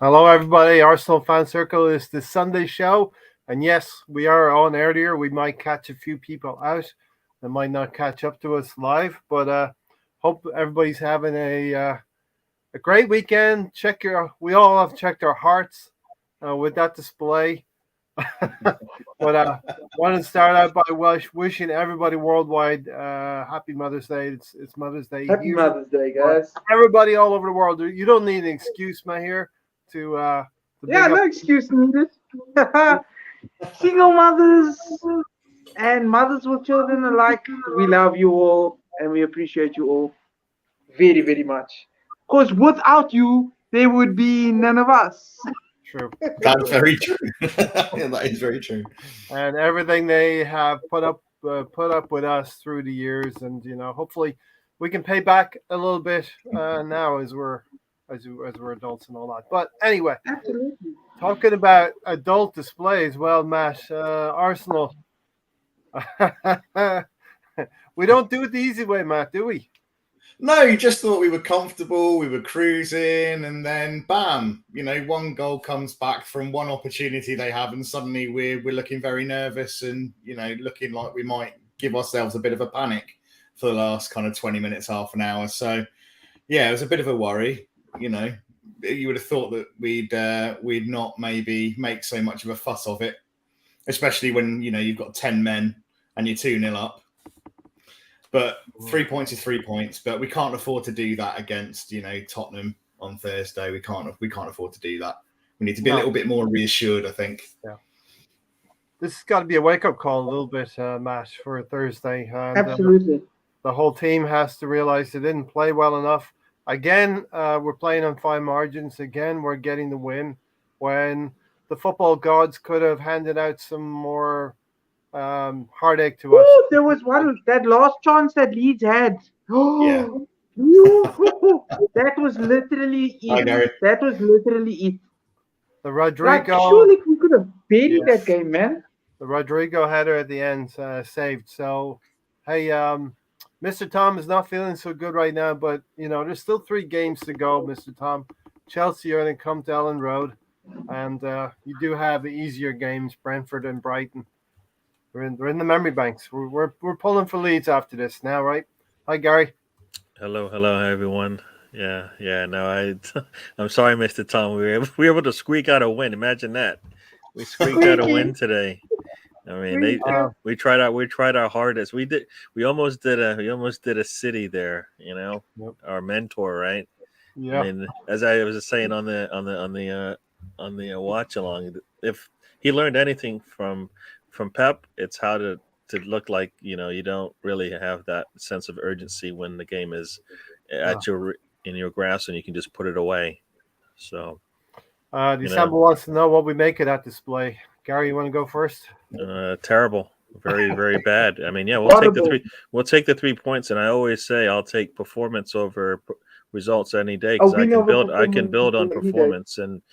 Hello, everybody. Arsenal Fan Circle is the Sunday show. And yes, we are on earlier. We might catch a few people out that might not catch up to us live, but hope everybody's having a great weekend. We all have checked our hearts with that display. But want to start out by wishing everybody worldwide happy Mother's Day. It's Mother's Day Happy here. Mother's Day, But guys. everybody all over the world. You don't need an excuse, Mahir, to Yeah, no excuse needed. Single mothers and mothers with children alike, we love you all and we appreciate you all very, very much. Because without you, there would be none of us. True. That's very true. Yeah, that is very true. And everything they have put up with us through the years, and hopefully we can pay back a little bit now as we're adults and all that. But anyway, Absolutely. talking about adult displays, well, Matt, Arsenal, we don't do it the easy way, Matt, do we? No, you just thought we were comfortable, we were cruising, and then bam, one goal comes back from one opportunity they have, and suddenly we're looking very nervous and looking like we might give ourselves a bit of a panic for the last kind of 20 minutes, half an hour. So yeah, it was a bit of a worry. You would have thought that we'd not maybe make so much of a fuss of it, especially when you've got 10 men and you're 2-0 up. But 3 points is 3 points. But we can't afford to do that against Tottenham on Thursday. We can't afford to do that. We need to be a little bit more reassured, I think. Yeah. This has got to be a wake up call a little bit, Matt, for Thursday. And, Absolutely. The whole team has to realize they didn't play well enough. Again, we're playing on fine margins. Again, we're getting the win when the football gods could have handed out some more heartache to us. There was one, that last chance that Leeds had. Yeah. That was literally it. That was literally it. The Rodrigo. Surely we could have buried that game, man. The Rodrigo header at the end saved. So, hey, Mr. Tom is not feeling so good right now, but there's still 3 games to go, Mr. Tom. Chelsea are going to come to Ellen Road, and you do have easier games, Brentford and Brighton. They're in the memory banks. We're pulling for Leeds after this now, right? Hi, Gary. Hello, everyone. Yeah. No, I'm sorry, Mr. Tom. We were able to squeak out a win. Imagine that. We squeaked out a win today. I mean, we tried our hardest. We almost did a city there. Our mentor, right? Yeah. I mean, as I was saying on the watch along, if he learned anything from Pep, it's how to look like you don't really have that sense of urgency when the game is in your grasp and you can just put it away. So December wants to know what we make of that display. Gary, you want to go first? Terrible, very, very bad. I mean, we'll take the 3 points, and I always say I'll take performance over results any day because I can build on performance, and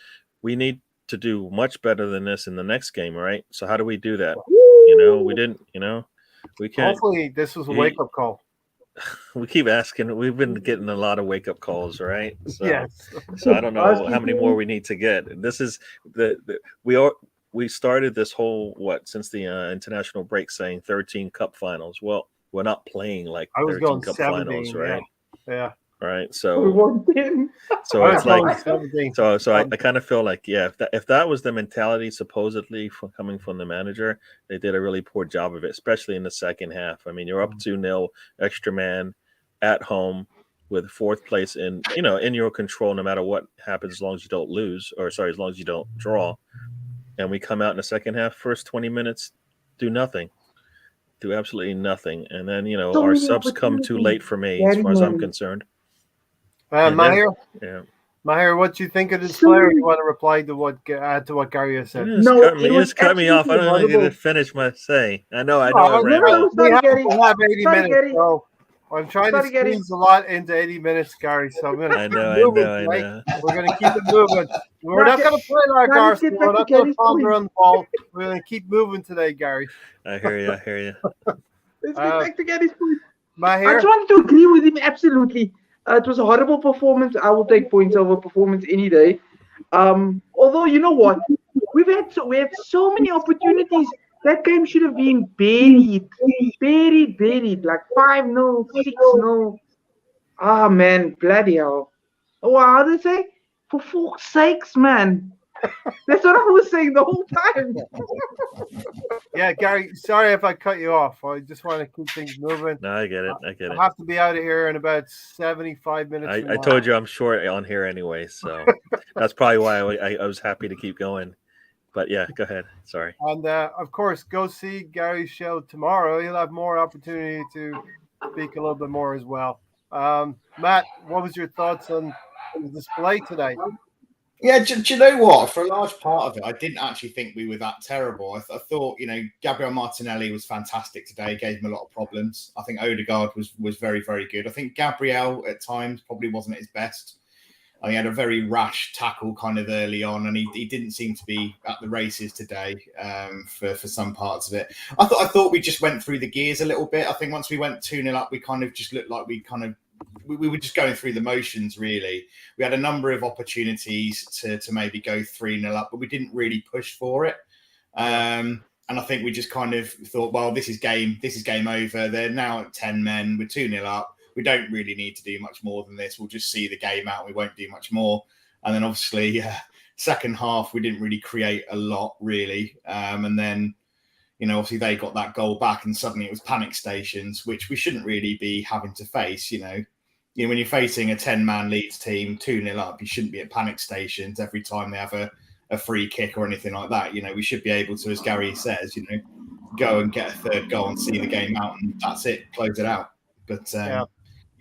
we need to do much better than this in the next game, right? So how do we do that? We didn't. We can't. Hopefully, this was a wake up call. We keep asking. We've been getting a lot of wake up calls, right? So, yes. So I don't know how many more we need to get. This is we started this whole since the international break saying 13 cup finals. Well, we're not playing like 13 cup 17, finals, right? Yeah. Right. So it's like so I kind of feel like if that was the mentality supposedly coming from the manager, they did a really poor job of it, especially in the second half. I mean, you're up 2-0, extra man at home with 4th place in your control no matter what happens, as long as you don't lose, as long as you don't draw. And we come out in the second half, first 20 minutes, do absolutely nothing. And then, our subs come too late for me, as far as I'm concerned. Mahir, what do you think of this player? You want to reply to add to what Gary has said? You just cut me off. I don't think I didn't finish my say. I know. We have 80 minutes, so I'm trying to squeeze a lot into 80 minutes, Gary. So I'm going to keep moving. We're going to keep it moving. We're not going to play like Arsenal. We're not going to ponder on the ball. We're going to keep moving today, Gary. I hear you. Let's get back to Gary's point. Mahir? I just wanted to agree with him absolutely. It was a horrible performance. I will take points over performance any day. Although you know what, we had so many opportunities. That game should have been buried, like 5-0, 6-0. Ah man, bloody hell! Oh, how do they say? For fuck's sakes, man! That's what I was saying the whole time. Yeah, Gary, sorry if I cut you off. I just want to keep things moving. No, I get it. I have to be out of here in about 75 minutes. I told you I'm short on here anyway, so that's probably why I was happy to keep going. But yeah, go ahead. Sorry. And of course, go see Gary's show tomorrow. He'll have more opportunity to speak a little bit more as well. Matt, what was your thoughts on the display today? Yeah, do you know what? For a large part of it, I didn't actually think we were that terrible. I thought, Gabriel Martinelli was fantastic today, gave him a lot of problems. I think Odegaard was very, very good. I think Gabriel at times probably wasn't at his best. He had a very rash tackle kind of early on, and he didn't seem to be at the races today for some parts of it. I thought we just went through the gears a little bit. I think once we went 2-0 up, we kind of just looked like we were just going through the motions, really. We had a number of opportunities to maybe go 3-0 up, but we didn't really push for it. And I think we just kind of thought, well, this is game over. They're now at 10 men. We're 2-0 up. We don't really need to do much more than this. We'll just see the game out. We won't do much more. And then obviously, second half, we didn't really create a lot, really. And then, obviously they got that goal back and suddenly it was panic stations, which we shouldn't really be having to face, when you're facing a 10-man Leeds team, 2-0 up, you shouldn't be at panic stations every time they have a free kick or anything like that. We should be able to, as Gary says, go and get a third goal and see the game out, and that's it, close it out. But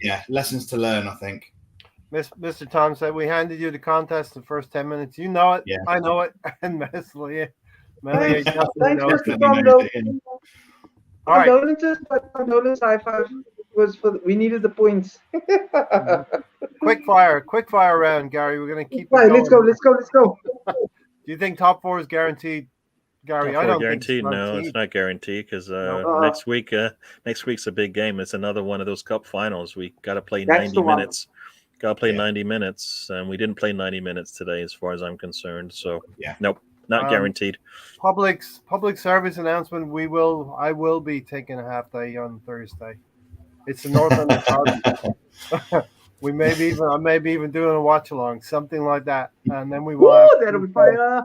yeah, lessons to learn, I think. Mr. Tom said we handed you the contest the first 10 minutes. You know it. Yeah. I know it. And Mesley. Thanks, Mr. Tom, though. All right. Condolence high five was we needed the points. Quick fire round, Gary. We're going to keep Right, let's go. Do you think top four is guaranteed, Gary? I don't guaranteed. No, it's not guaranteed because next week's a big game. It's another one of those cup finals. We got to play 90 minutes. Got to play 90 minutes, and we didn't play 90 minutes today, as far as I'm concerned. So nope, not guaranteed. Public service announcement. I will be taking a half day on Thursday. It's the Northern Derby. I may be even doing a watch along, something like that, and then we will. That'll be fire.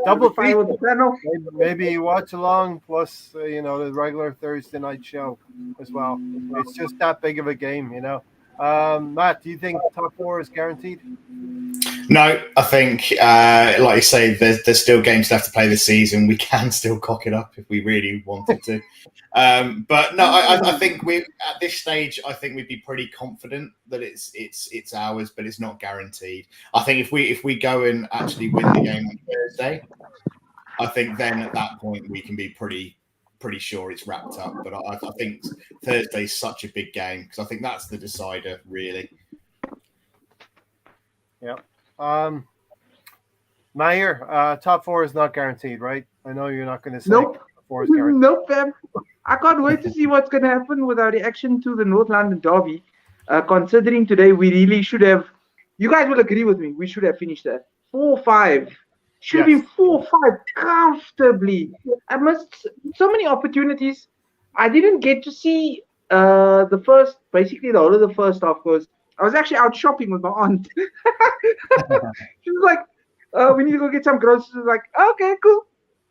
Double fire with the panel. Maybe watch along plus the regular Thursday night show as well. It's just that big of a game, Matt, do you think top four is guaranteed? No, I think, like you say, there's still games left to play this season. We can still cock it up if we really wanted to. But no, I think at this stage, I think we'd be pretty confident that it's ours, but it's not guaranteed. I think if we go and actually win the game on Thursday, I think then at that point we can be pretty sure it's wrapped up. But I think Thursday's such a big game because I think that's the decider, really. Yeah. Mayer, top four is not guaranteed, right? I know you're not going to say nope. Top four is guaranteed. Nope, fam. I can't wait to see what's going to happen with our reaction to the North London Derby. Considering today we really should have, you guys will agree with me, we should have finished that 4-5. Should have been 4-5 comfortably. I missed so many opportunities. I didn't get to see the whole of the first half because I was actually out shopping with my aunt. She was like, we need to go get some groceries. I was like, okay, cool.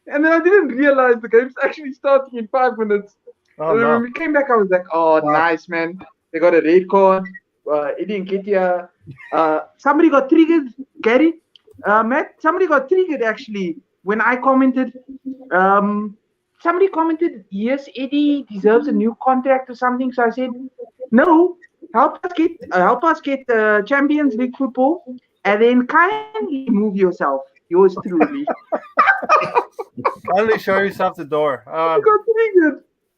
And then I didn't realize the game's actually starting in 5 minutes. And then when we came back, I was like, oh, nice, man. They got a red card. Eddie Nketiah. Somebody got triggered, Gary. Matt, somebody got triggered actually when I commented. Somebody commented, yes, Eddie deserves a new contract or something. So I said, no, help us get Champions League football, and then kindly move yourself. Yours truly. Kindly show yourself the door.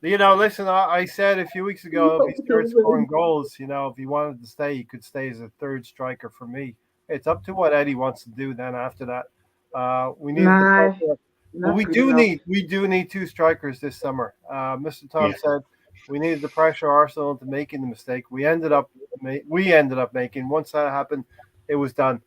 Listen, I said a few weeks ago, if he started scoring goals, if he wanted to stay, he could stay as a third striker for me. It's up to what Eddie wants to do then after that. We do need two strikers this summer. Mr. Tom said we needed to pressure Arsenal into making the mistake. We ended up making. Once that happened, it was done.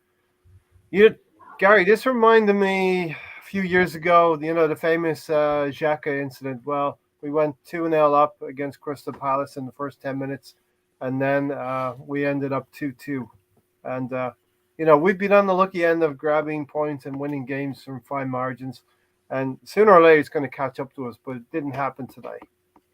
Gary, this reminded me a few years ago, the famous Xhaka incident. Well, we went 2-0 up against Crystal Palace in the first 10 minutes, and then we ended up 2-2. And, we've been on the lucky end of grabbing points and winning games from fine margins. And sooner or later, it's going to catch up to us, but it didn't happen today.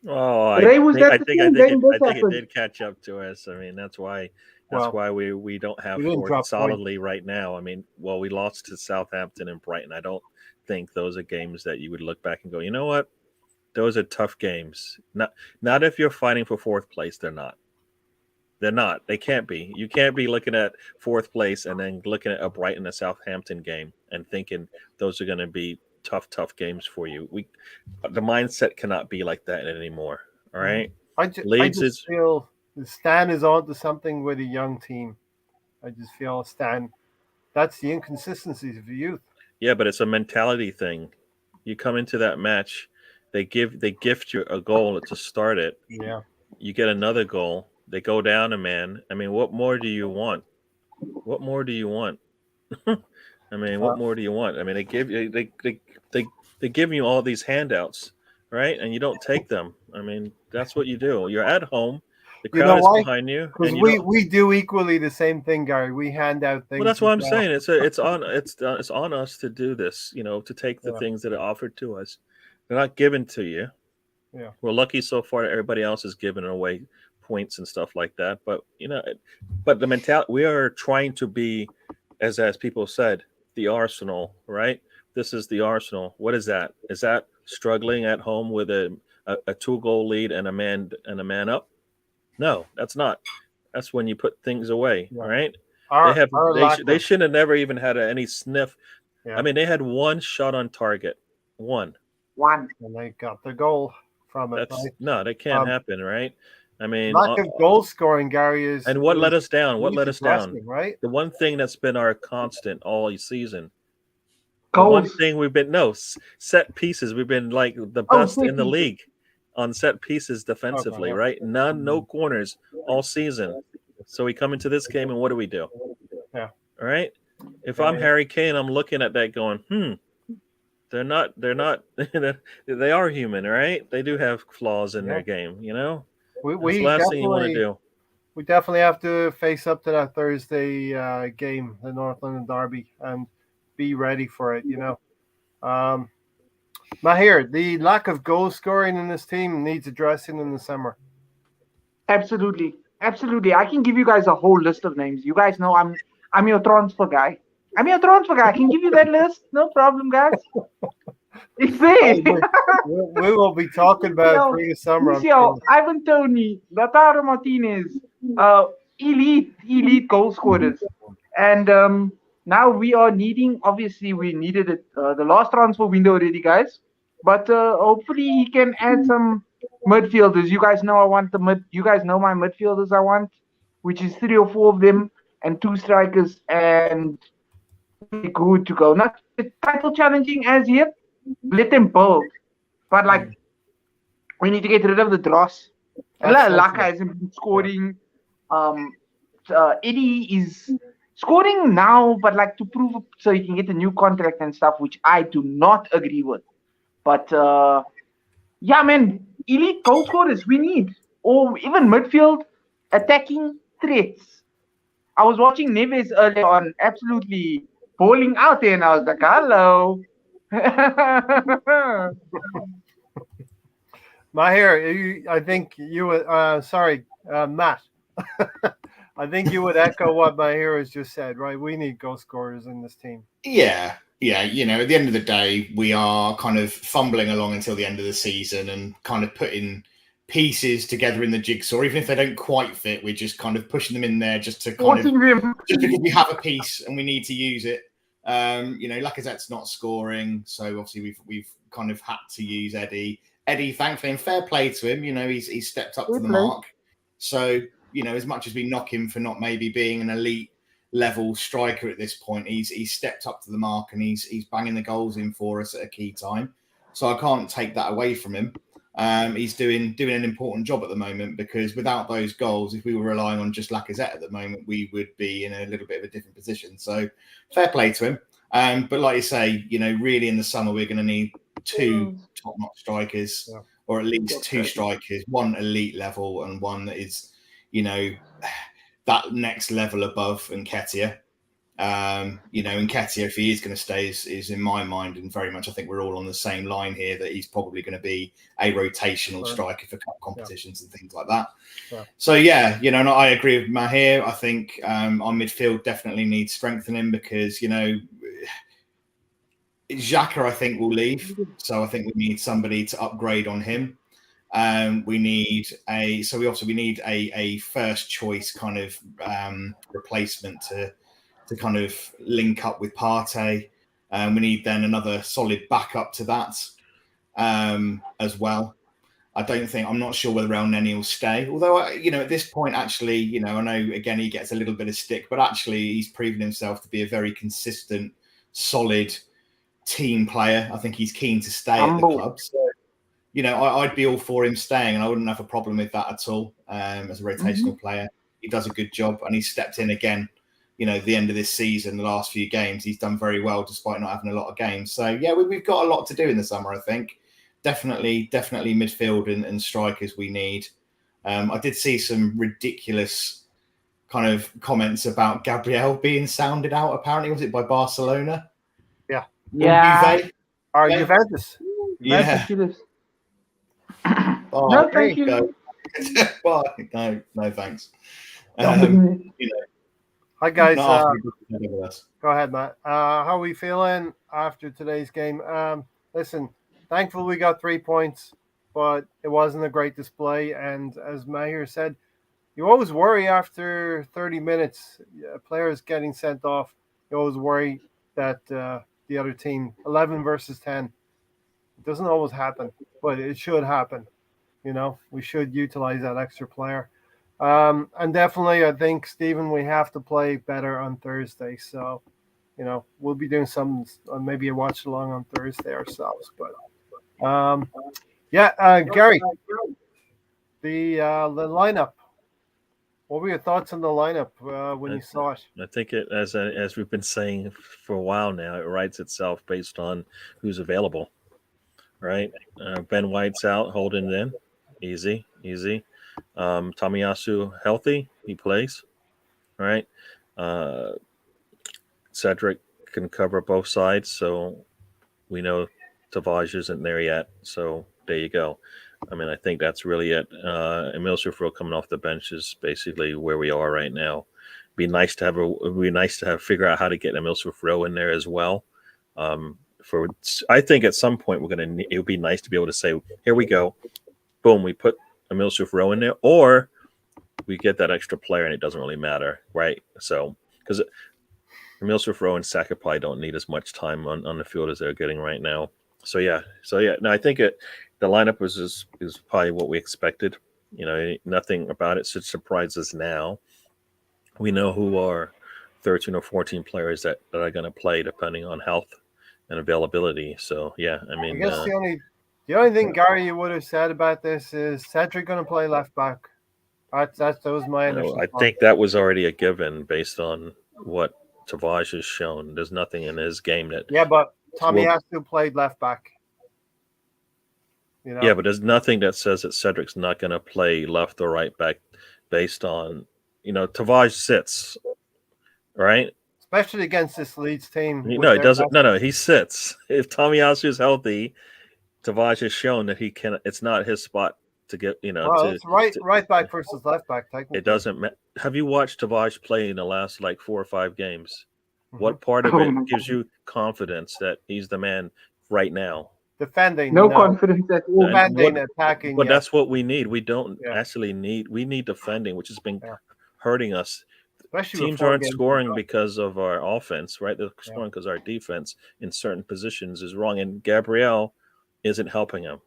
Oh, I Ray, was think that the same game this it happened? did catch up to us. I mean, that's why Well, we don't have we didn't fourth drop solidly right now. I mean, well, we lost to Southampton and Brighton. I don't think those are games that you would look back and go, you know what? Those are tough games. Not if you're fighting for fourth place. They're not. They're not. They can't be. You can't be looking at fourth place and then looking at a Brighton, a Southampton game and thinking those are going to be tough games for you. The mindset cannot be like that anymore. All right. I just feel Stan is on to something with a young team. I just feel Stan. That's the inconsistencies of youth. Yeah, but it's a mentality thing. You come into that match, they gift you a goal to start it. Yeah. You get another goal. They go down a man. I mean, what more do you want? What more do you want? I mean, what more do you want? I mean, they give you all these handouts, right? And you don't take them. I mean, that's what you do. You're at home. The crowd is behind you. Because we do equally the same thing, Gary. We hand out things. Well, that's what I'm saying. It's on us to do this. To take the things that are offered to us. They're not given to you. Yeah. We're lucky so far that everybody else is giving away points and stuff like that. But but the mentality, we are trying to be, as people said, the Arsenal, right? This is the Arsenal. What is that? Is that struggling at home with a 2-goal lead and a man up? No, that's not. That's when you put things away, right? They shouldn't have never even had any sniff. Yeah. I mean, they had one shot on target. One. And they got the goal from it. Right? No, that can't happen, right? I mean, lack of goal scoring, Gary, is. And what let us down? What let us down? Right? The one thing that's been our constant all season. Goals. The one thing we've been set pieces. We've been like the best in the league on set pieces defensively, right? No corners all season. So we come into this game and what do we do? Yeah. All right. If I'm Harry Kane, I'm looking at that going, They're not. They are human, right? They do have flaws in their game, That's the last thing you want to do. We definitely have to face up to that Thursday game, the North London Derby, and be ready for it. Mahir, the lack of goal scoring in this team needs addressing in the summer. Absolutely. I can give you guys a whole list of names. You guys know I'm your transfer guy. I can give you that list. No problem, guys. It's there. We will be talking about it pre-summer. Ivan Toney, Lautaro Martinez, elite goal scorers. And now we are needing, obviously we needed it the last transfer window already, guys. But hopefully he can add some midfielders. You guys know you guys know my midfielders I want, which is 3 or 4 of them and 2 strikers, and good to go. Not title challenging as yet. Let them build. But we need to get rid of the dross. Laka hasn't been scoring. Eddie is scoring now, but to prove so he can get a new contract and stuff, which I do not agree with. But elite goal scorers we need, or even midfield attacking threats. I was watching Neves earlier on, absolutely balling out there, and I was like, hello. Mahir, I think you would, Matt. I think you would echo what Mahir has just said, right? We need goal scorers in this team. Yeah. At the end of the day, we are kind of fumbling along until the end of the season and kind of putting pieces together in the jigsaw. Even if they don't quite fit, we're just kind of pushing them in there just because we have a piece and we need to use it. Lacazette's not scoring, so obviously we've kind of had to use Eddie. Eddie, thankfully, and fair play to him, he's stepped up to the mark. So, as much as we knock him for not maybe being an elite level striker at this point, he's stepped up to the mark and he's banging the goals in for us at a key time. So I can't take that away from him. He's doing an important job at the moment, because without those goals, if we were relying on just Lacazette at the moment, we would be in a little bit of a different position. So fair play to him. But like you say, really in the summer we're going to need 2 top-notch strikers, or at least 2 strikers, one elite level and one that is, that next level above Nketiah. Nketiah, if he is going to stay, is in my mind, and very much I think we're all on the same line here, that he's probably going to be a rotational striker for cup competitions and things like that. So and I agree with Mahir. I think our midfield definitely needs strengthening, because Xhaka, I think, will leave, so I think we need somebody to upgrade on him. We need a first choice kind of replacement to kind of link up with Partey. We need then another solid backup to that as well. I'm not sure whether El Neni will stay. Although, at this point, actually, I know, again, he gets a little bit of stick, but actually he's proven himself to be a very consistent, solid team player. I think he's keen to stay at the club. So, I'd be all for him staying, and I wouldn't have a problem with that at all. As a rotational player, he does a good job, and he's stepped in again. The end of this season, the last few games, he's done very well despite not having a lot of games. So, we've got a lot to do in the summer, I think. Definitely midfield and strikers we need. I did see some ridiculous kind of comments about Gabriel being sounded out, apparently. Was it by Barcelona? Yeah. Or Juventus. Yeah. No, thank you. Well, no, thanks. Hi guys. Go ahead, Matt. How are we feeling after today's game? Listen, thankfully we got 3 points, but it wasn't a great display. And as Mahir said, you always worry after 30 minutes, players getting sent off. You always worry that the other team, 11 versus 10, it doesn't always happen, but it should happen. We should utilize that extra player. And definitely, I think, Stephen, we have to play better on Thursday. So, we'll be doing some, maybe a watch along on Thursday ourselves. But, Gary, the lineup. What were your thoughts on the lineup when you saw it? I think it, as we've been saying for a while now, it writes itself based on who's available, right? Ben White's out, holding it in. Easy. Tomiyasu healthy, he plays, right? Cedric can cover both sides, so we know Tavares isn't there yet. So there you go. I think that's really it. Emil Smith-Rowe coming off the bench is basically where we are right now. It'd be nice to figure out how to get Emil Smith-Rowe in there as well. I think at some point it would be nice to be able to say, here we go, boom, we put Emil Smith-Rowe in there, or we get that extra player and it doesn't really matter, right? So because Emil Smith-Rowe and Saka probably don't need as much time on the field as they're getting right now. So no, I think the lineup is probably what we expected. Nothing about it should surprise us now. We know who our 13 or 14 players that are going to play depending on health and availability. So I guess the only thing, Gary, you would have said about this is Cedric going to play left back. That was my initial I think that was already a given based on what Tavares has shown. There's nothing in his game that. Yeah, but Tomiyasu played left back. Yeah, but there's nothing that says that Cedric's not going to play left or right back based on, Tavares sits, right? Especially against this Leeds team. No, it doesn't. No, he sits. If Tomiyasu is healthy, Tavares has shown that he can. It's not his spot to get. It's right back versus left back. Technically, it doesn't matter. Have you watched Tavares play in the last 4 or 5 games? Mm-hmm. What part of it gives you confidence that he's the man right now? Defending, no confidence at all. Defending, attacking. But that's what we need. We don't actually need. We need defending, which has been hurting us. Especially teams aren't scoring because of our offense, right? They're scoring because our defense in certain positions is wrong, and Gabriel isn't helping him.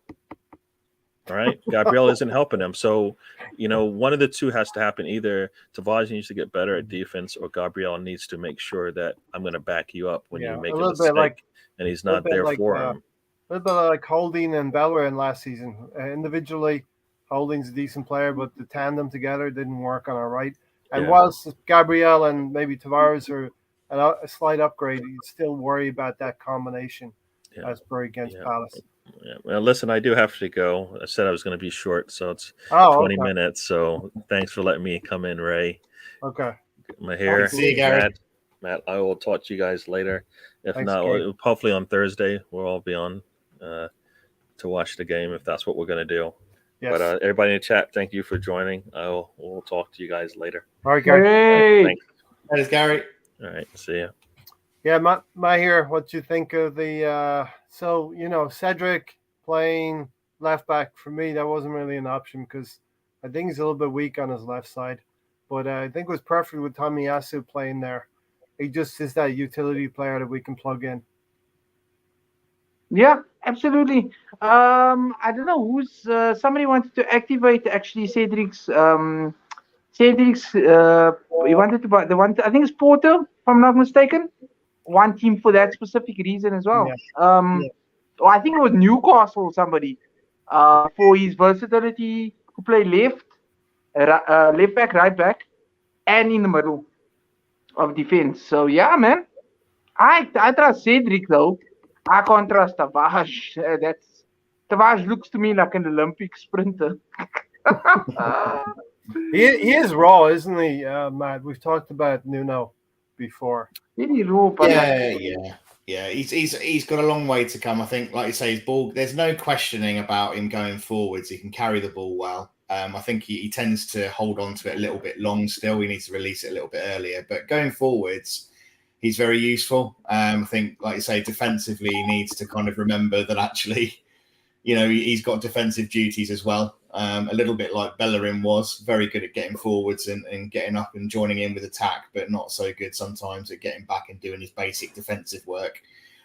All right, Gabriel isn't helping him. So, one of the two has to happen. Either Tavares needs to get better at defense, or Gabriel needs to make sure that I'm going to back you up when you make a mistake, and he's not there for him. A little bit like Holding and Bellerin last season. Individually, Holding's a decent player, but the tandem together didn't work on our right. And whilst Gabriel and maybe Tavares are a slight upgrade, you still worry about that combination as per against Palace. Yeah. Well, listen, I do have to go. I said I was going to be short, so it's 20 minutes. So thanks for letting me come in, Ray. Okay. My hair. See you, Gary. Matt, I will talk to you guys later. If Thanks, not, Gary. hopefully on Thursday we'll all be on to watch the game if that's what we're going to do. Yes. But everybody in the chat, thank you for joining. We'll talk to you guys later. All right, Gary. Hey. Thanks. Thanks, Gary. All right. See ya. Yeah, Matt here. What do you think of the Cedric playing left back? For me, that wasn't really an option because I think he's a little bit weak on his left side. But I think it was perfect with Tomiyasu playing there. He just is that utility player that we can plug in. Yeah, absolutely. I don't know who's somebody wanted to activate actually Cedric's. He wanted to buy the one. I think it's Porto, if I'm not mistaken. One team for that specific reason as well. Or I think it was Newcastle or somebody for his versatility to play left back, right back, and in the middle of defense. So yeah, man, I trust Cedric though. I can't trust Tavares. Tavares looks to me like an Olympic sprinter. He is raw, isn't he, Matt? We've talked about Nuno before. Really raw, but yeah. He's got a long way to come. I think, like you say, his ball. There's no questioning about him going forwards. He can carry the ball well. I think he tends to hold on to it a little bit long still. We need to release it a little bit earlier. But going forwards, he's very useful. I think, like you say, defensively, he needs to kind of remember that actually, he's got defensive duties as well. A little bit like Bellerin was, very good at getting forwards and getting up and joining in with attack, but not so good sometimes at getting back and doing his basic defensive work.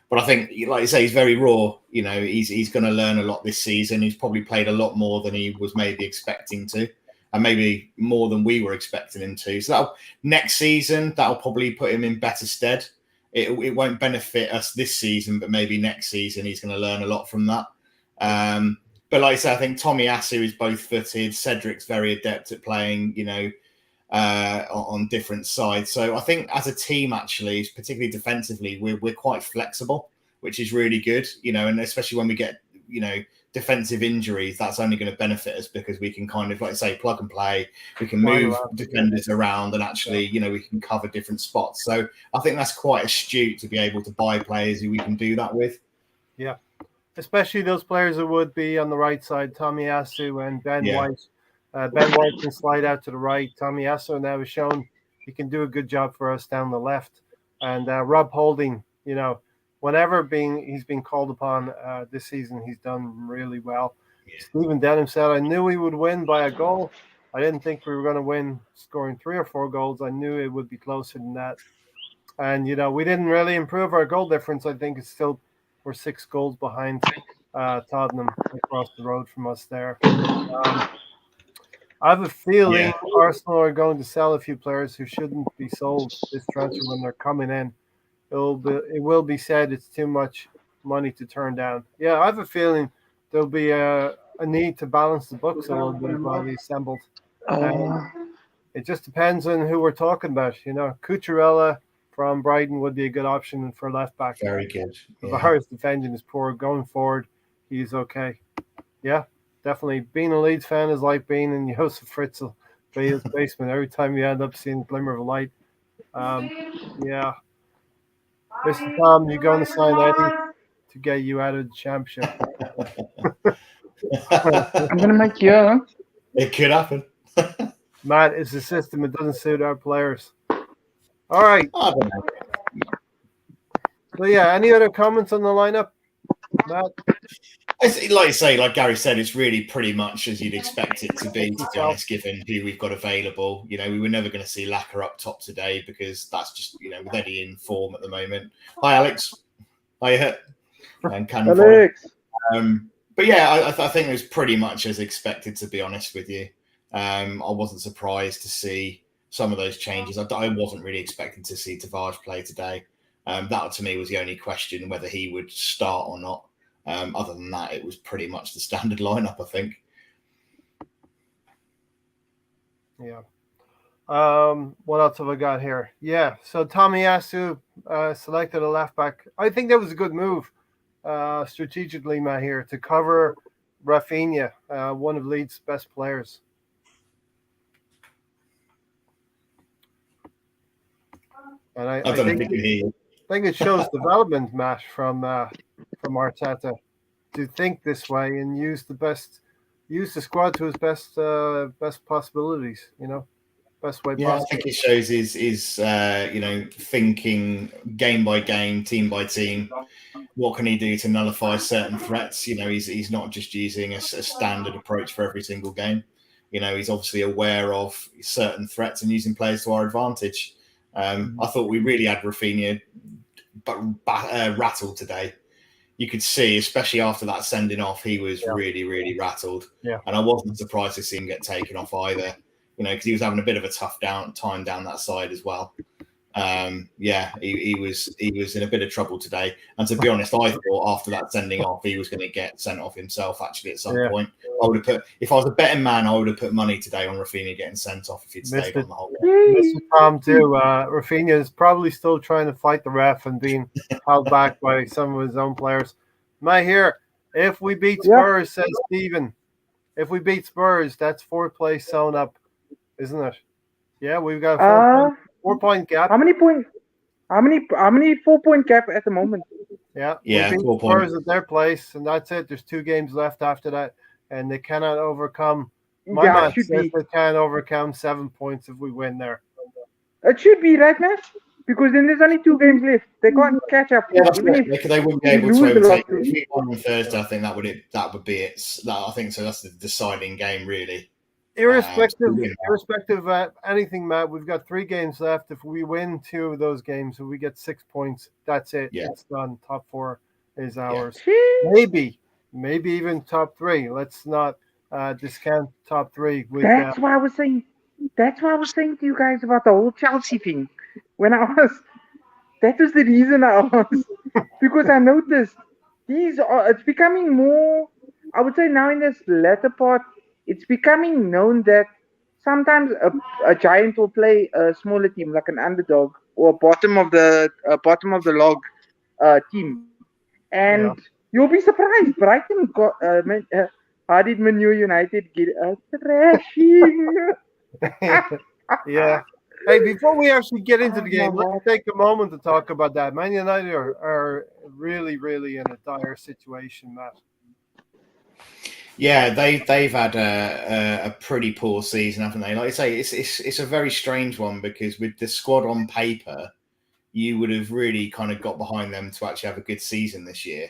But I think, like you say, he's very raw. He's going to learn a lot this season. He's probably played a lot more than he was maybe expecting to, and maybe more than we were expecting him to. So next season, that'll probably put him in better stead. It won't benefit us this season, but maybe next season he's going to learn a lot from that. But like I said, I think Tomiyasu is both footed. Cedric's very adept at playing, on different sides. So I think as a team, actually, particularly defensively, we're quite flexible, which is really good, and especially when we get, defensive injuries, that's only going to benefit us because we can kind of, like I say, plug and play. We can move defenders around and actually, we can cover different spots. So I think that's quite astute to be able to buy players who we can do that with. Yeah. Especially those players who would be on the right side, Tomiyasu and Ben White. Ben White can slide out to the right. Tomiyasu now has shown he can do a good job for us down the left. And Rob Holding, whenever he's been called upon this season, he's done really well. Yeah. Stephen Denham said, I knew we would win by a goal. I didn't think we were going to win scoring 3 or 4 goals. I knew it would be closer than that. And, we didn't really improve our goal difference. I think it's still we're 6 goals behind Tottenham across the road from us there. I have a feeling Arsenal are going to sell a few players who shouldn't be sold this transfer when they're coming in. It will be said it's too much money to turn down. Yeah, I have a feeling there'll be a need to balance the books a little bit while we assembled. It just depends on who we're talking about. Cucurella from Brighton would be a good option for left back. Very good. Tavares defending is poor. Going forward, he's okay. Yeah, definitely. Being a Leeds fan is like being in Josef Fritzl basement. Every time you end up seeing a glimmer of a light. Yeah. Mr. Tom, you're going to sign Eddie to get you out of the championship. I'm going to make you. It could happen. Matt, it's a system. It doesn't suit our players. All right. So, any other comments on the lineup, Matt? Like you say, like Gary said, it's really pretty much as you'd expect it to be honest, given who we've got available. We were never going to see Laka up top today because that's just, with Eddie in form at the moment. Hi, Alex. Hi, and Alex. But I think it was pretty much as expected, to be honest with you. I wasn't surprised to see some of those changes. I wasn't really expecting to see Tavares play today. That to me was the only question, whether he would start or not. Other than that, it was pretty much the standard lineup, I think. Yeah. What else have I got here? Yeah, so Tomiyasu selected a left back. I think that was a good move strategically, Matt, here to cover Rafinha, one of Leeds' best players. And I don't think, think you can hear you. I think it shows development, Matt, from Arteta to think this way and use the squad to his best possibilities. Best way Yeah, I possible. think it shows his thinking game by game, team by team. What can he do to nullify certain threats? He's not just using a standard approach for every single game. He's obviously aware of certain threats and using players to our advantage. I thought we really had Rafinha rattled today. You could see, especially after that sending off, he was really, really rattled. Yeah. And I wasn't surprised to see him get taken off either, because he was having a bit of a tough time down that side as well. He was in a bit of trouble today. And to be honest, I thought after that sending off, he was going to get sent off himself actually at some point. I would have if I was a betting man, I would have put money today on Rafinha getting sent off if he'd stayed on the whole game. Mr. Tom too. Rafinha is probably still trying to fight the ref and being held back by some of his own players. Matt here, if we beat Spurs, says Stephen, if we beat Spurs, that's fourth place sewn up, isn't it? Yeah, we've got a 4-point gap. How many points? How many 4-point gap at the moment? Yeah, we beat Spurs at their place, and that's it. There's 2 games left after that, and they cannot overcome. My man says they can't overcome 7 points if we win there. It should be, right, man? Because then there's only 2 games left. They can't catch up. Yeah, they wouldn't be able to overtake. If we won on Thursday, I think that would be it. I think so. That's the deciding game, really. Irrespective of anything, Matt, we've got 3 games left. If we win 2 of those games, if we get 6 points, that's it. Yeah. It's done. Top 4 is ours. Yeah. Maybe even top 3. Let's not discount top 3. That's why I was saying. That's why I was saying to you guys about the whole Chelsea thing. That was the reason I asked, because I noticed it's becoming more. I would say now in this latter part, it's becoming known that sometimes a giant will play a smaller team like an underdog or a bottom of the log team, and you'll be surprised. Brighton got how did Man United get a thrashing? Yeah. Hey, before we actually get into the game, let's take a moment to talk about that. Man United are really, really in a dire situation, Matt. Yeah, they've had a pretty poor season, haven't they? Like I say, it's a very strange one because with the squad on paper, you would have really kind of got behind them to actually have a good season this year.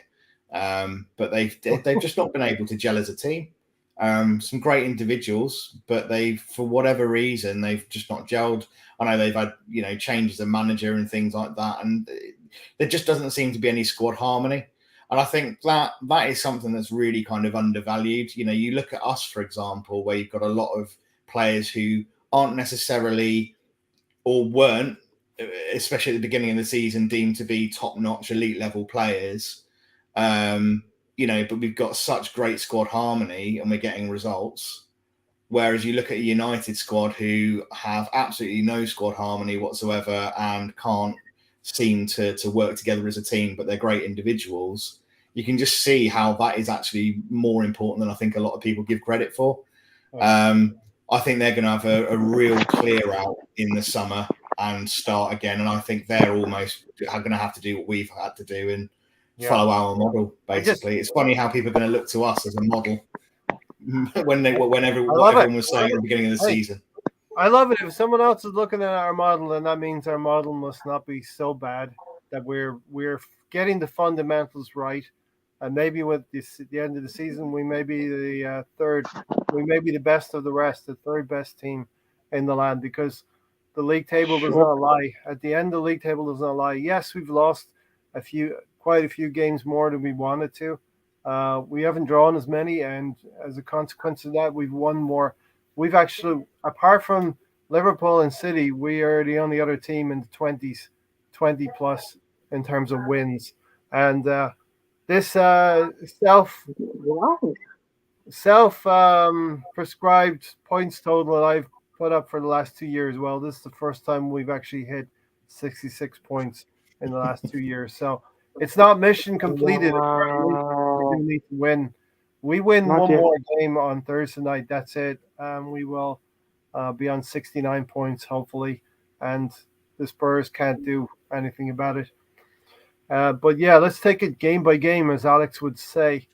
But they've just not been able to gel as a team. Some great individuals, but for whatever reason, they've just not gelled. I know they've had changes of manager and things like that, and there just doesn't seem to be any squad harmony. And I think that is something that's really kind of undervalued. You look at us, for example, where you've got a lot of players who aren't necessarily or weren't, especially at the beginning of the season, deemed to be top-notch elite level players. But we've got such great squad harmony and we're getting results. Whereas you look at a United squad who have absolutely no squad harmony whatsoever and can't seem to work together as a team, but they're great individuals. You can just see how that is actually more important than I think a lot of people give credit for. I think they're going to have a real clear out in the summer and start again. And I think they're almost going to have to do what we've had to do and follow our model, basically. It's funny how people are going to look to us as a model when everyone was saying at the beginning of the season. I love it. If someone else is looking at our model, then that means our model must not be so bad that we're getting the fundamentals right. And maybe with the end of the season, we may be the third. We may be the best of the rest, the third best team in the land, because the league table does not lie. At the end, the league table does not lie. Yes, we've lost quite a few games more than we wanted to. We haven't drawn as many, and as a consequence of that, we've won more. We've actually, apart from Liverpool and City, we are the only other team in the 20s, 20 plus in terms of wins. And this self prescribed points total that I've put up for the last 2 years. Well, this is the first time we've actually hit 66 points in the last 2 years. So it's not mission completed. Wow. We do need to win. We win Not one yet. more game on Thursday night. That's it. We will be on 69 points, hopefully. And the Spurs can't do anything about it. But yeah, let's take it game by game, as Alex would say.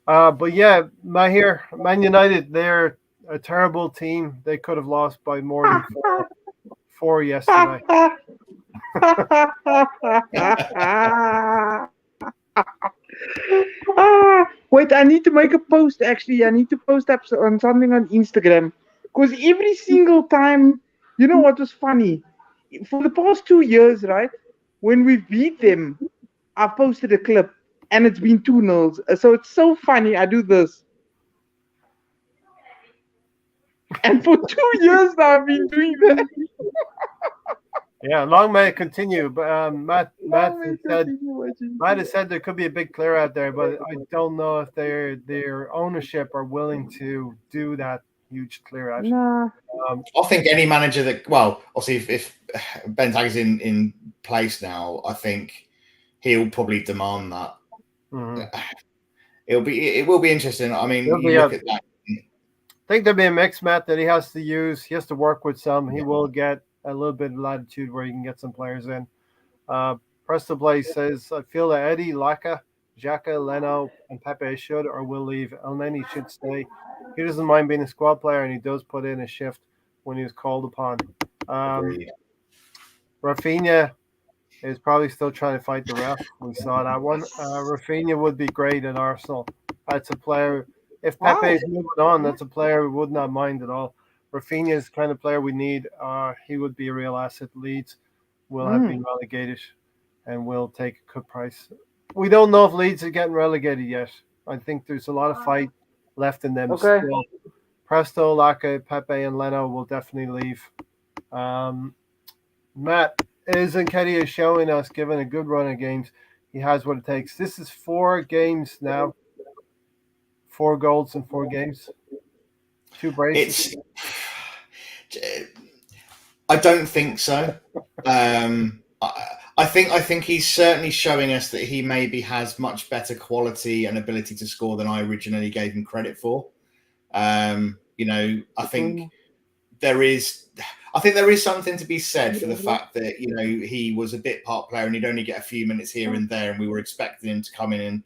But yeah, Man United, they're a terrible team. They could have lost by more than four yesterday. Wait, I need to make a post. Actually, I need to post up on something on Instagram, because every single time, you know what was funny? For the past 2 years, right? When we beat them, I posted a clip, and it's been 2-0. So it's so funny. I do this, and for 2 years now, I've been doing that. Yeah, long may it continue. But Matt has said there could be a big clear out there, but I don't know if their ownership are willing to do that huge clear out. Nah. I think any manager that, well, obviously if Ben Tag's in place now, I think he'll probably demand that. Mm-hmm. It will be interesting. I mean, you look at that. I think there'll be a mix, Matt, that he has to use. He has to work with some. He will get a little bit of latitude where he can get some players in. Presto Play says, I feel that Eddie, Laka, Xhaka, Leno, and Pepe should or will leave. El Neni should stay. He doesn't mind being a squad player, and he does put in a shift when he was called upon. Rafinha is probably still trying to fight the ref. We saw that one. Rafinha would be great at Arsenal. That's a player. If Pepe's moving on, that's a player we would not mind at all. Rafinha is the kind of player we need. He would be a real asset. Leeds will have been relegated and will take a good price. We don't know if Leeds are getting relegated yet. I think there's a lot of fight left in them still. Presto, Laka, Pepe, and Leno will definitely leave. Matt, is Nketiah showing us, given a good run of games, he has what it takes. This is 4 games now. 4 goals in 4 games. 2 braces. I don't think so. I think he's certainly showing us that he maybe has much better quality and ability to score than I originally gave him credit for. I think there is something to be said for the fact that he was a bit part player and he'd only get a few minutes here and there, and we were expecting him to come in and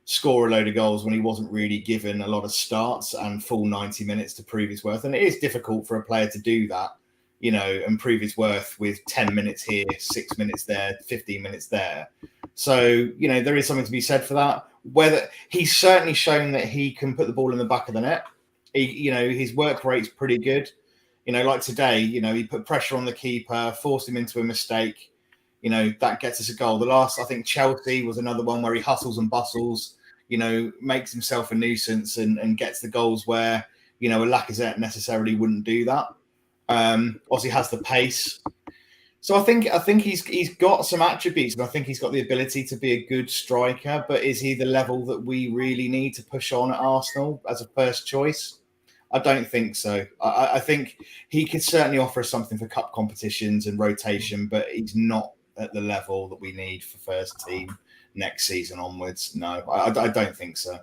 score a load of goals when he wasn't really given a lot of starts and full 90 minutes to prove his worth. And it is difficult for a player to do that, and prove his worth with 10 minutes here, 6 minutes there, 15 minutes there. So, there is something to be said for that. Whether he's certainly shown that he can put the ball in the back of the net. His work rate's pretty good. Like today, he put pressure on the keeper, forced him into a mistake. That gets us a goal. The last, I think, Chelsea was another one where he hustles and bustles, makes himself a nuisance and gets the goals where, a Lacazette necessarily wouldn't do that. Obviously has the pace. So I think he's got some attributes, and I think he's got the ability to be a good striker, but is he the level that we really need to push on at Arsenal as a first choice? I don't think so. I think he could certainly offer us something for cup competitions and rotation, but he's not at the level that we need for first team next season onwards. No, I don't think so.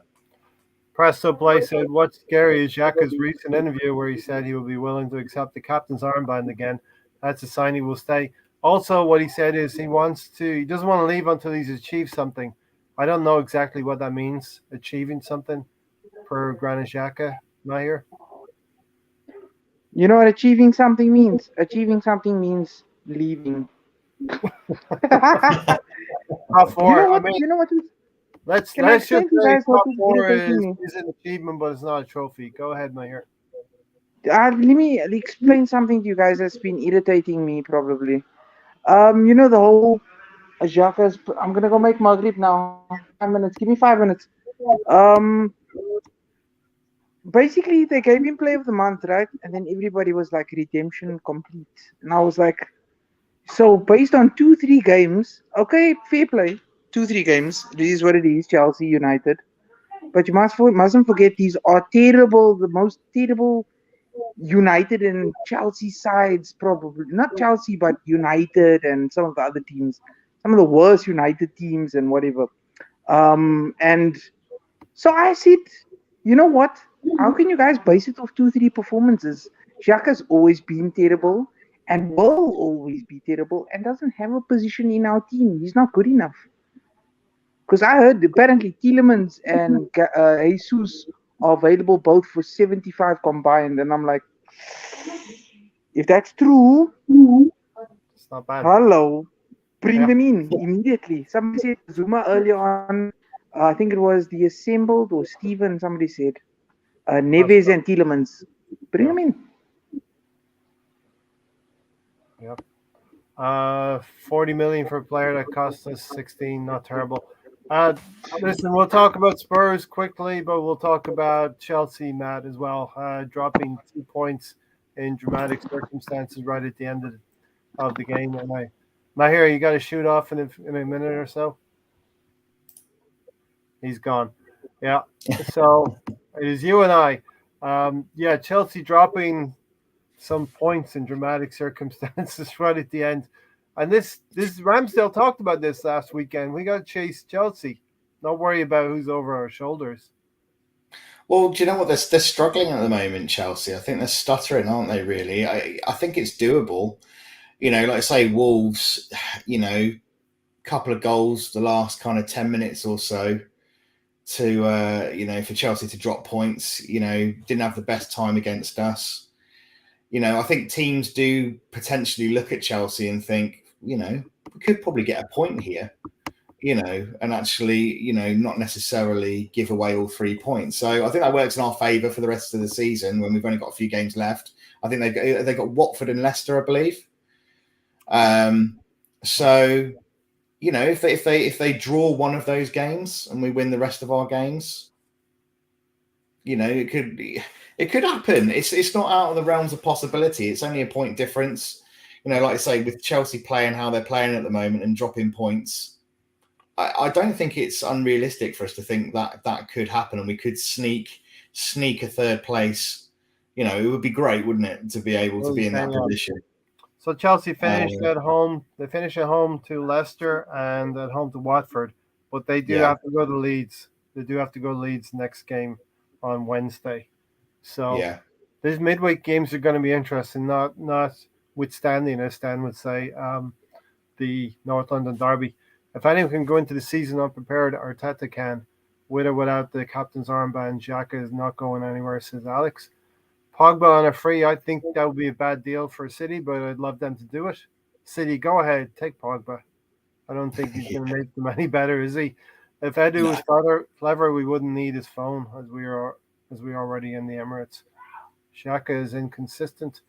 Presto Play said, what's scary is Xhaka's recent interview where he said he will be willing to accept the captain's armband again. That's a sign he will stay. Also, what he said is he doesn't want to leave until he's achieved something. I don't know exactly what that means, achieving something for Granit Xhaka. Mahir? You know what achieving something means? Achieving something means leaving. Top 4. You know what? Let's just say top 4 is an achievement, but it's not a trophy. Go ahead, Mahir. Let me explain something to you guys that's been irritating me probably. The whole Xhaka's. I'm gonna go make Maghrib now. 5 minutes. Give me 5 minutes. Basically, they gave him Player of the Month, right? And then everybody was like, redemption complete. And I was like, so based on 2-3 games, okay, fair play. 2-3 games. It is what it is, Chelsea United. But you mustn't forget these are terrible, the most terrible United and Chelsea sides, probably not Chelsea, but United and some of the other teams, some of the worst United teams and whatever. And so I said, you know what? How can you guys base it off 2-3 performances? Xhaka's always been terrible and will always be terrible and doesn't have a position in our team. He's not good enough. Because I heard apparently Tielemans and Jesus are available both for 75 combined. And I'm like, if that's true, It's not bad. hello, bring them in immediately. Somebody said Zuma earlier on. I think it was the Assembled or Steven. Somebody said Neves and Tielemans. Bring them in. Yep. 40 million for a player that cost us 16. Not terrible. Listen, we'll talk about Spurs quickly, but we'll talk about Chelsea, Matt, as well. Dropping 2 points in dramatic circumstances right at the end of the game. And Mahir, you got to shoot off in a minute or so. He's gone. Yeah. So it is you and I. Chelsea dropping some points in dramatic circumstances right at the end. And this Ramsdale talked about this last weekend. We got to chase Chelsea. Don't worry about who's over our shoulders. Well, do you know what? They're struggling at the moment, Chelsea. I think they're stuttering, aren't they, really? I think it's doable. Like I say, Wolves, couple of goals the last kind of 10 minutes or so to, for Chelsea to drop points, didn't have the best time against us. I think teams do potentially look at Chelsea and think, we could probably get a point here, and actually, not necessarily give away all 3 points. So I think that works in our favour for the rest of the season when we've only got a few games left. I think they got Watford and Leicester, I believe. So, if they draw one of those games and we win the rest of our games, it could happen. It's not out of the realms of possibility. It's only a point difference. Like I say, with Chelsea playing how they're playing at the moment and dropping points, I don't think it's unrealistic for us to think that could happen and we could sneak a third place. It would be great, wouldn't it, to be able to be in that position. So Chelsea finished at home. They finish at home to Leicester and at home to Watford, but they do have to go to Leeds. They do have to go to Leeds next game on Wednesday. So these midweek games are going to be interesting. Notwithstanding, as Stan would say, the North London derby. If anyone can go into the season unprepared, Arteta can. With or without the captain's armband, Xhaka is not going anywhere, says Alex. Pogba on a free, I think that would be a bad deal for City, but I'd love them to do it. City, go ahead, take Pogba. I don't think he's going to make them any better, is he? If Edu was clever, we wouldn't need his phone as we are already in the Emirates. Xhaka is inconsistent.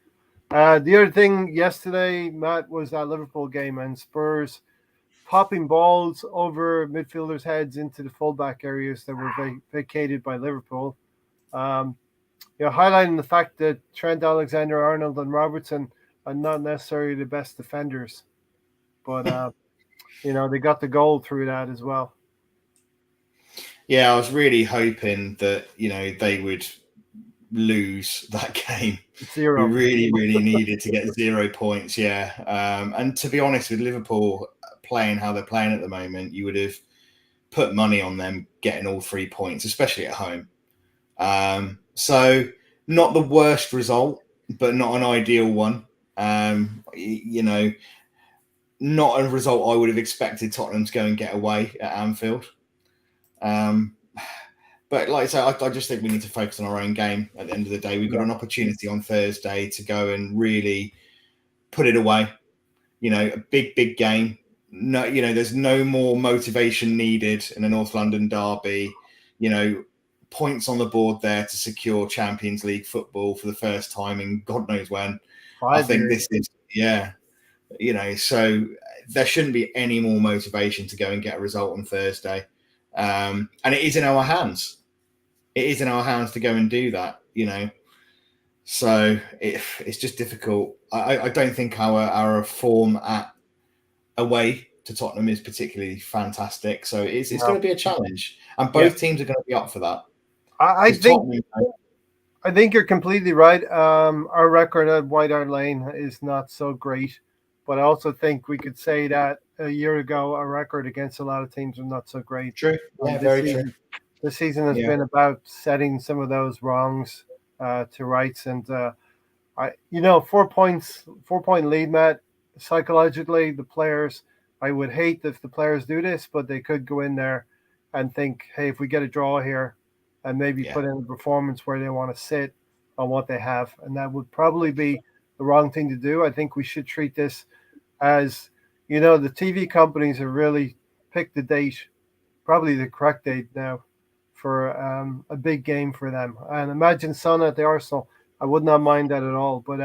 The other thing yesterday, Matt, was that Liverpool game and Spurs popping balls over midfielders' heads into the fullback areas that were vacated by Liverpool. Highlighting the fact that Trent Alexander-Arnold and Robertson are not necessarily the best defenders, but they got the goal through that as well. Yeah, I was really hoping that they would lose that game. 0. We really, really needed to get 0 points. Yeah, and to be honest, with Liverpool playing how they're playing at the moment, you would have put money on them getting all 3 points, especially at home. So not the worst result, but not an ideal one. Not a result I would have expected Tottenham to go and get away at Anfield. But like I say, I just think we need to focus on our own game at the end of the day. We've got an opportunity on Thursday to go and really put it away. A big game. No, there's no more motivation needed in a North London derby. Points on the board there to secure Champions League football for the first time in God knows when. I think this is, so there shouldn't be any more motivation to go and get a result on Thursday. And it is in our hands. It is in our hands to go and do that, So it's just difficult. I don't think our form away to Tottenham is particularly fantastic. So it's going to be a challenge. And both teams are going to be up for that. I I think you're completely right. Our record at White Hart Lane is not so great, but I also think we could say that a year ago, our record against a lot of teams was not so great. True. Yeah, very true. This season has been about setting some of those wrongs to rights, and 4 points, 4 point lead, Matt. Psychologically, the players, I would hate if the players do this, but they could go in there and think, hey, if we get a draw here, and maybe put in a performance where they want to sit on what they have, and that would probably be the wrong thing to do. I think we should treat this as, the TV companies have really picked the date, probably the correct date now, for a big game for them. And imagine Son at the Arsenal. I would not mind that at all. But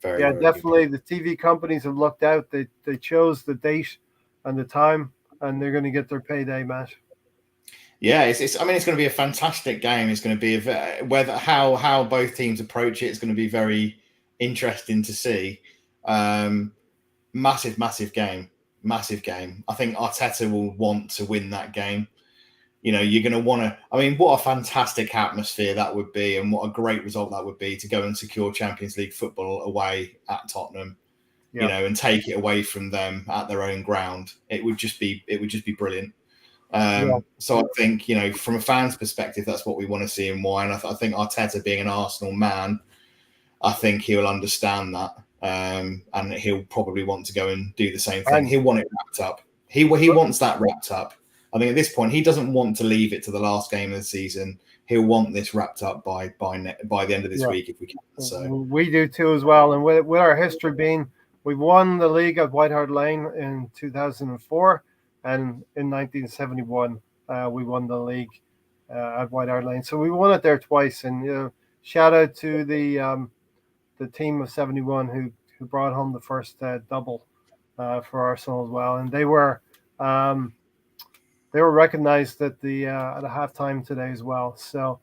very definitely the TV companies have looked out. They chose the date and the time, and they're going to get their payday, Matt. Yeah, it's going to be a fantastic game. It's going to be how both teams approach it. It's going to be very interesting to see. Massive game. I think Arteta will want to win that game. You're going to want to. I mean, what a fantastic atmosphere that would be, and what a great result that would be to go and secure Champions League football away at Tottenham. And take it away from them at their own ground. It would just be brilliant. So I think, from a fan's perspective, that's what we want to see in wine. I think Arteta, being an Arsenal man, I think he'll understand that, and he'll probably want to go and do the same thing. He'll want it wrapped up. He wants that wrapped up. I think at this point, he doesn't want to leave it to the last game of the season. He'll want this wrapped up by the end of this week if we can. So we do too as well. And with our history being, we won the league at White Hart Lane in 2004. And in 1971, we won the league at White Hart Lane. So we won it there twice. And shout out to the team of 71 who brought home the first double for Arsenal as well. And they were recognized at the halftime today as well. So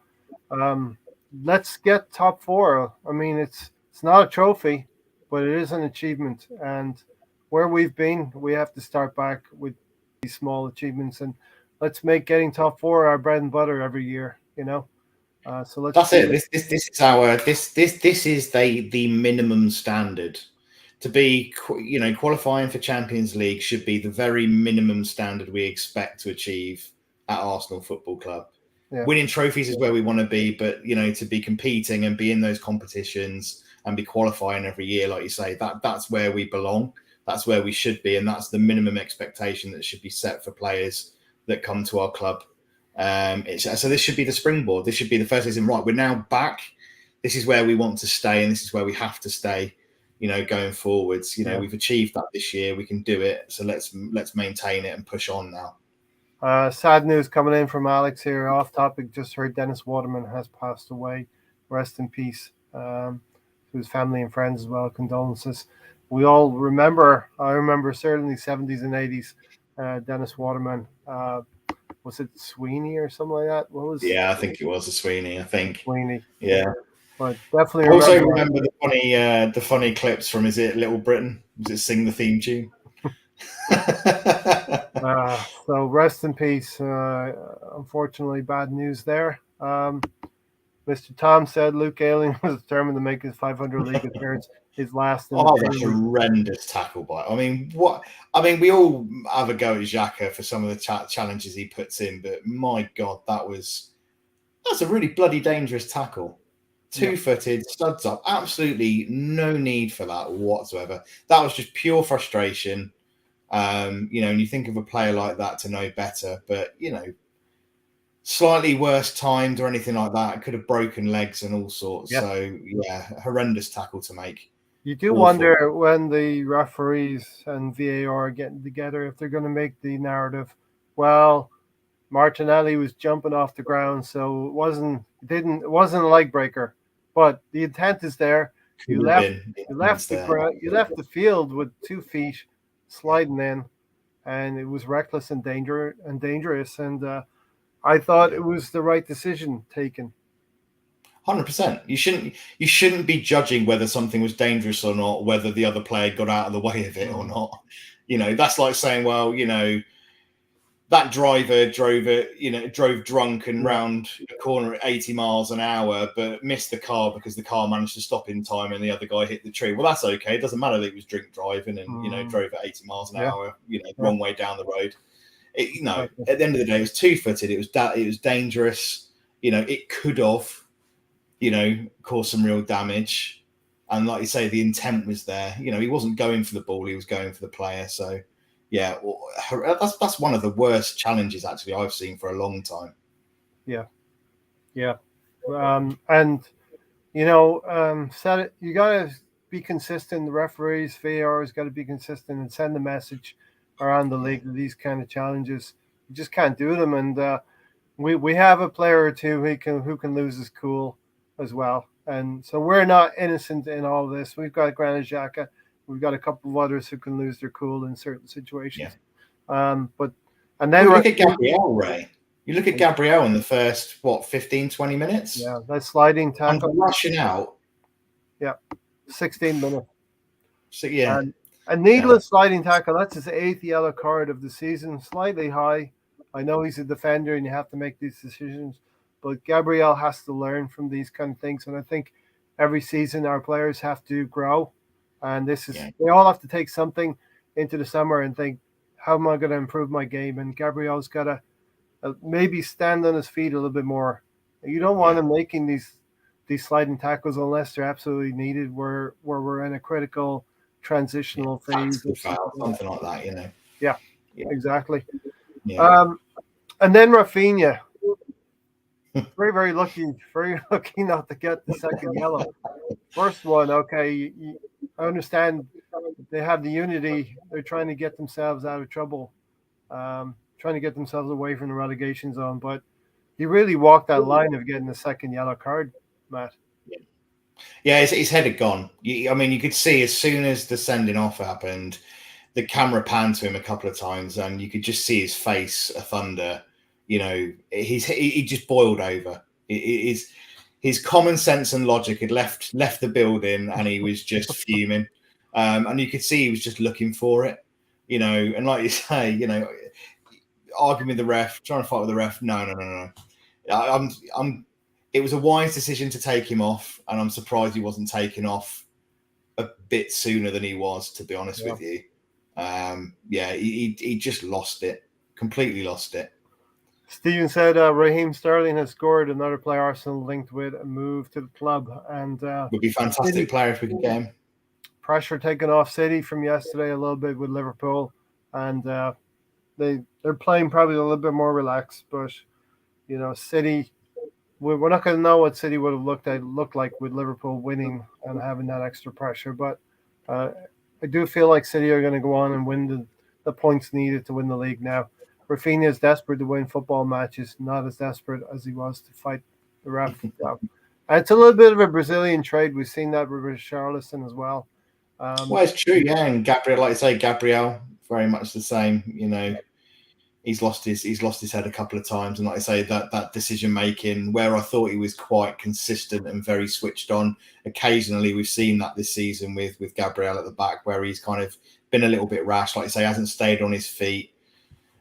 let's get top four. I mean, it's not a trophy, but it is an achievement. And where we've been, we have to start back with small achievements, and let's make getting top four our bread and butter every year. So let's. That's it. This is the minimum standard. To be, qualifying for Champions League should be the very minimum standard we expect to achieve at Arsenal Football Club. Winning trophies is where we want to be, but to be competing and be in those competitions and be qualifying every year, like you say, that's where we belong. That's where we should be, and that's the minimum expectation that should be set for players that come to our club. So this should be the springboard. This should be the first season. Right, we're now back. This is where we want to stay, and this is where we have to stay. Going forwards. We've achieved that this year. We can do it. So let's maintain it and push on now. Sad news coming in from Alex here. Off topic. Just heard Dennis Waterman has passed away. Rest in peace. To his family and friends as well. Condolences. We all remember, I remember certainly 70s and 80s, Dennis Waterman. Was it Sweeney or something like that? What was? Yeah, I think it was a Sweeney. I think Sweeney. Yeah, but definitely. Also remember the funny clips from Little Britain? Was it Sing the Theme tune? So rest in peace. Unfortunately, bad news there. Mr. Tom said Luke Ayling was determined to make his 500 league appearance his last. That's a horrendous tackle by. I mean, we all have a go at Xhaka for some of the challenges he puts in, but my God, that's a really bloody dangerous tackle. Two-footed, studs up. Absolutely no need for that whatsoever. That was just pure frustration. And you think of a player like that to know better, but slightly worse timed or anything like that. It could have broken legs and all sorts. Yep. So horrendous tackle to make. You do wonder when the referees and VAR are getting together if they're going to make the narrative. Well, Martinelli was jumping off the ground, so it wasn't a leg breaker, but the intent is there. You left the field with 2 feet sliding in, and it was reckless and dangerous. And I thought it was the right decision taken. 100%. You shouldn't be judging whether something was dangerous or not, whether the other player got out of the way of it or not. That's like saying, well, that driver drove drunk and round the corner at 80 miles an hour, but missed the car because the car managed to stop in time and the other guy hit the tree. Well, that's okay. It doesn't matter that he was drink driving and, drove at 80 miles an hour, wrong way down the road. At the end of the day, it was two-footed. It was dangerous. It could have, caused some real damage. And like you say, the intent was there. He wasn't going for the ball. He was going for the player. So, yeah, that's one of the worst challenges, actually, I've seen for a long time. Yeah. And, you got to be consistent. The referees, VAR has got to be consistent and send the message around the league that these kind of challenges, you just can't do them. And we have a player or two who can lose his cool as well. And so we're not innocent in all of this. We've got Granit Xhaka. We've got a couple of others who can lose their cool in certain situations. Look at Gabriel, Ray. You look at Gabriel in the first 15, 20 minutes. Yeah, that sliding tackle. And rushing out. Yeah, 16 minutes. So, yeah. And a needless sliding tackle. That's his 8th yellow card of the season. Slightly high. I know he's a defender and you have to make these decisions, but Gabriel has to learn from these kind of things. And I think every season our players have to grow. And they all have to take something into the summer and think, how am I going to improve my game? And Gabriel's got to maybe stand on his feet a little bit more. You don't want him making these sliding tackles unless they're absolutely needed, where we're in a critical transitional phase. Something like that, Yeah, exactly. Yeah. And then Rafinha. Very, very lucky not to get the second yellow. First one, okay, I understand they have the unity. They're trying to get themselves out of trouble, trying to get themselves away from the relegation zone. But he really walked that line of getting the second yellow card, Matt. Yeah, his head had gone. You could see as soon as the sending off happened, the camera panned to him a couple of times, and you could just see his face a thunder. He just boiled over. His common sense and logic had left the building, and he was just fuming. And you could see he was just looking for it. And like you say, arguing with the ref, trying to fight with the ref. No. It was a wise decision to take him off, and I'm surprised he wasn't taken off a bit sooner than he was, to be honest with you. He just lost it, completely lost it. Stephen said Raheem Sterling has scored, another player Arsenal linked with a move to the club, and would be a fantastic player if we could get him. Pressure taken off City from yesterday a little bit with Liverpool, and they're playing probably a little bit more relaxed. But City, we're not going to know what City would have looked like with Liverpool winning and having that extra pressure. But I do feel like City are going to go on and win the points needed to win the league now. Rafinha is desperate to win football matches, not as desperate as he was to fight the ref. It's a little bit of a Brazilian trade. We've seen that with Richarlison as well. Well, it's true, yeah. And Gabriel, like I say, Gabriel, very much the same. He's lost his head a couple of times, and like I say, that decision making, where I thought he was quite consistent and very switched on. Occasionally, we've seen that this season with Gabriel at the back, where he's kind of been a little bit rash. Like I say, hasn't stayed on his feet.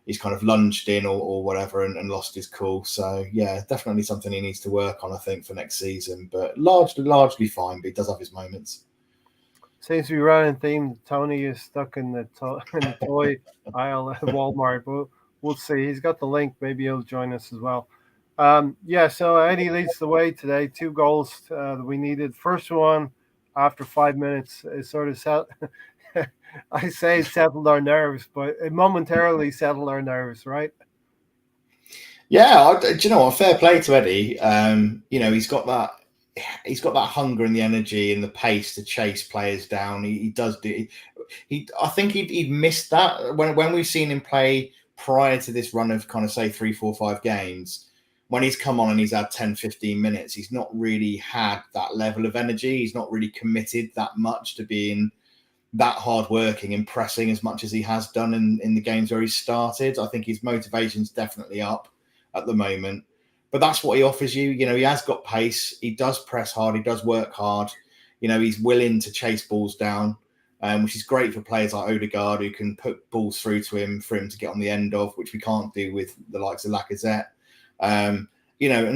He's kind of lunged in or whatever and lost his cool. So, yeah, definitely something he needs to work on, I think, for next season. But largely fine, but he does have his moments. Seems to be running theme. Tony is stuck in the toy aisle at Walmart, but we'll see. He's got the link. Maybe he'll join us as well. So Eddie leads the way today. 2 goals that we needed. First one, after 5 minutes, is sort of I say it settled our nerves, but it momentarily settled our nerves, right? Yeah, do you know what? Fair play to Eddie. He's got that hunger and the energy and the pace to chase players down. He does do. I think he'd missed that when we've seen him play prior to this run of kind of say 3, 4, 5 games. When he's come on and he's had 10, 15 minutes, he's not really had that level of energy. He's not really committed that much to being that hardworking and pressing as much as he has done in the games where he started. I think his motivation's definitely up at the moment, but that's what he offers you. He has got pace. He does press hard. He does work hard. He's willing to chase balls down. which is great for players like Odegaard, who can put balls through to him for him to get on the end of, which we can't do with the likes of Lacazette. And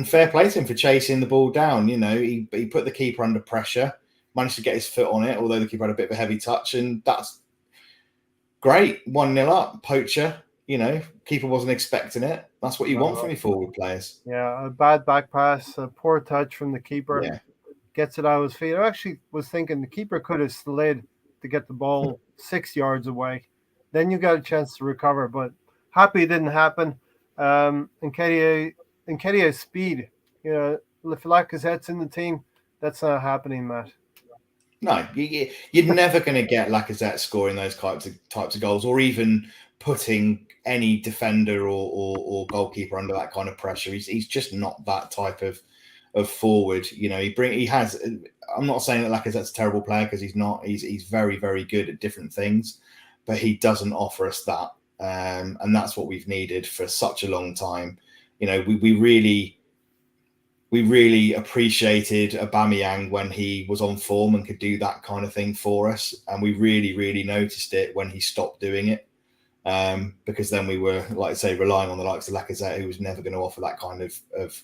fair play to him for chasing the ball down. He put the keeper under pressure, managed to get his foot on it, although the keeper had a bit of a heavy touch, and that's great. 1-0 up, poacher. Keeper wasn't expecting it. That's what you want from your forward players. Yeah, a bad back pass, a poor touch from the keeper. Yeah. Gets it out of his feet. I actually was thinking the keeper could have slid to get the ball 6 yards away. Then you got a chance to recover, but happy it didn't happen. Nketiah's speed, if Lacazette's in the team, that's not happening, Matt. No, you're never going to get Lacazette scoring those types of goals, or even putting any defender or goalkeeper under that kind of pressure. He's just not that type of forward. He has. I'm not saying that Lacazette's a terrible player, because he's not. He's very, very good at different things, but he doesn't offer us that, and that's what we've needed for such a long time. We really appreciated Aubameyang when he was on form and could do that kind of thing for us. And we really, really noticed it when he stopped doing it. Because then we were, like I say, relying on the likes of Lacazette, who was never going to offer that kind of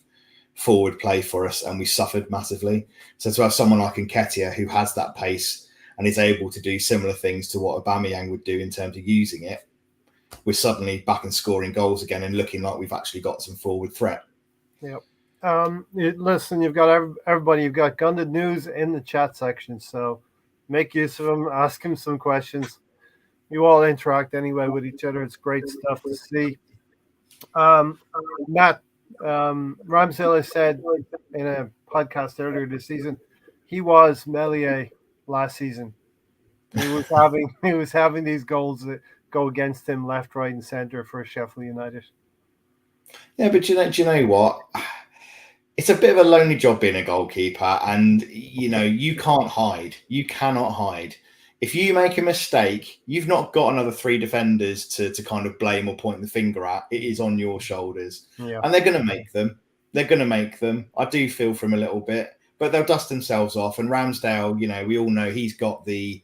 forward play for us. And we suffered massively. So to have someone like Nketiah, who has that pace and is able to do similar things to what Aubameyang would do in terms of using it, we're suddenly back and scoring goals again and looking like we've actually got some forward threat. Yep. Listen, you've got everybody. You've got Gunded News in the chat section, so make use of them. Ask him some questions. You all interact anyway with each other. It's great stuff to see. Matt, Ramsdale has said in a podcast earlier this season, he was Meslier last season. He was having these goals that go against him left, right, and centre for Sheffield United. Yeah, but do you know what? It's a bit of a lonely job being a goalkeeper, and you can't hide. You cannot hide. If you make a mistake, you've not got another 3 defenders to kind of blame or point the finger at. It is on your shoulders. Yeah. And they're going to make them. I do feel for him a little bit, but they'll dust themselves off. And Ramsdale, we all know he's got the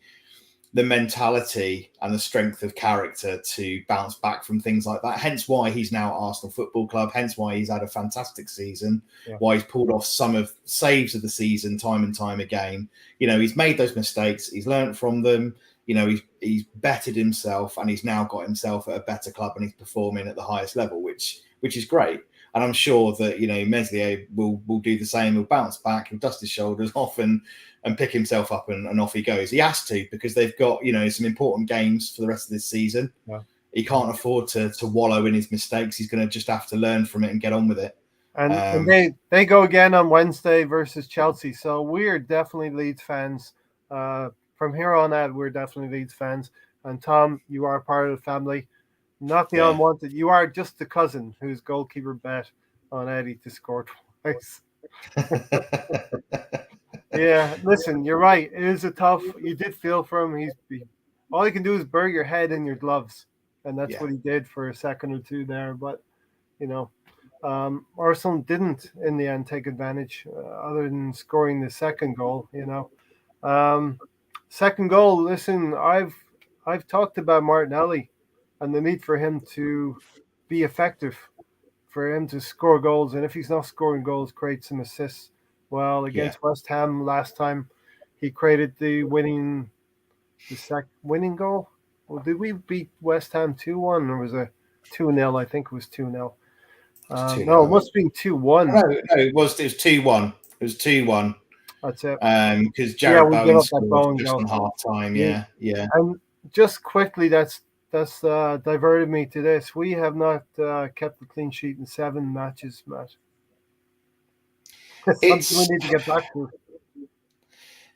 mentality and the strength of character to bounce back from things like that. Hence why he's now at Arsenal Football Club. Hence why he's had a fantastic season. Yeah. Why he's pulled off some of saves of the season time and time again. He's made those mistakes. He's learned from them. He's bettered himself, and he's now got himself at a better club, and he's performing at the highest level, which is great. And I'm sure that Meslier will do the same. He'll bounce back. He'll dust his shoulders off and pick himself up, and off he goes. He has to, because they've got some important games for the rest of this season. Yeah. He can't afford to wallow in his mistakes. He's going to just have to learn from it and get on with it. And they go again on Wednesday versus Chelsea. So we're definitely Leeds fans. From here on out, we're definitely Leeds fans. And Tom, you are part of the family. Not the unwanted. You are just the cousin whose goalkeeper bet on Eddie to score twice. Yeah, listen, you're right. It is a tough. You did feel for him. All you can do is bury your head in your gloves, and that's what he did for a second or two there. But Arsenal didn't in the end take advantage, other than scoring the second goal. Second goal. Listen, I've talked about Martinelli and the need for him to be effective, for him to score goals, and if he's not scoring goals, create some assists. Well, against West Ham last time, he created the winning goal. Well, did we beat West Ham 2-1, or was it 2-0? I think it was 2-0. No, it must have been 2-1. No, it was 2-1. It was 2-1. That's it. Because Jared Bowen scored just on half time. Yeah. And just quickly, that's diverted me to this. We have not kept a clean sheet in 7 matches, Matt. It's something we need to get back to.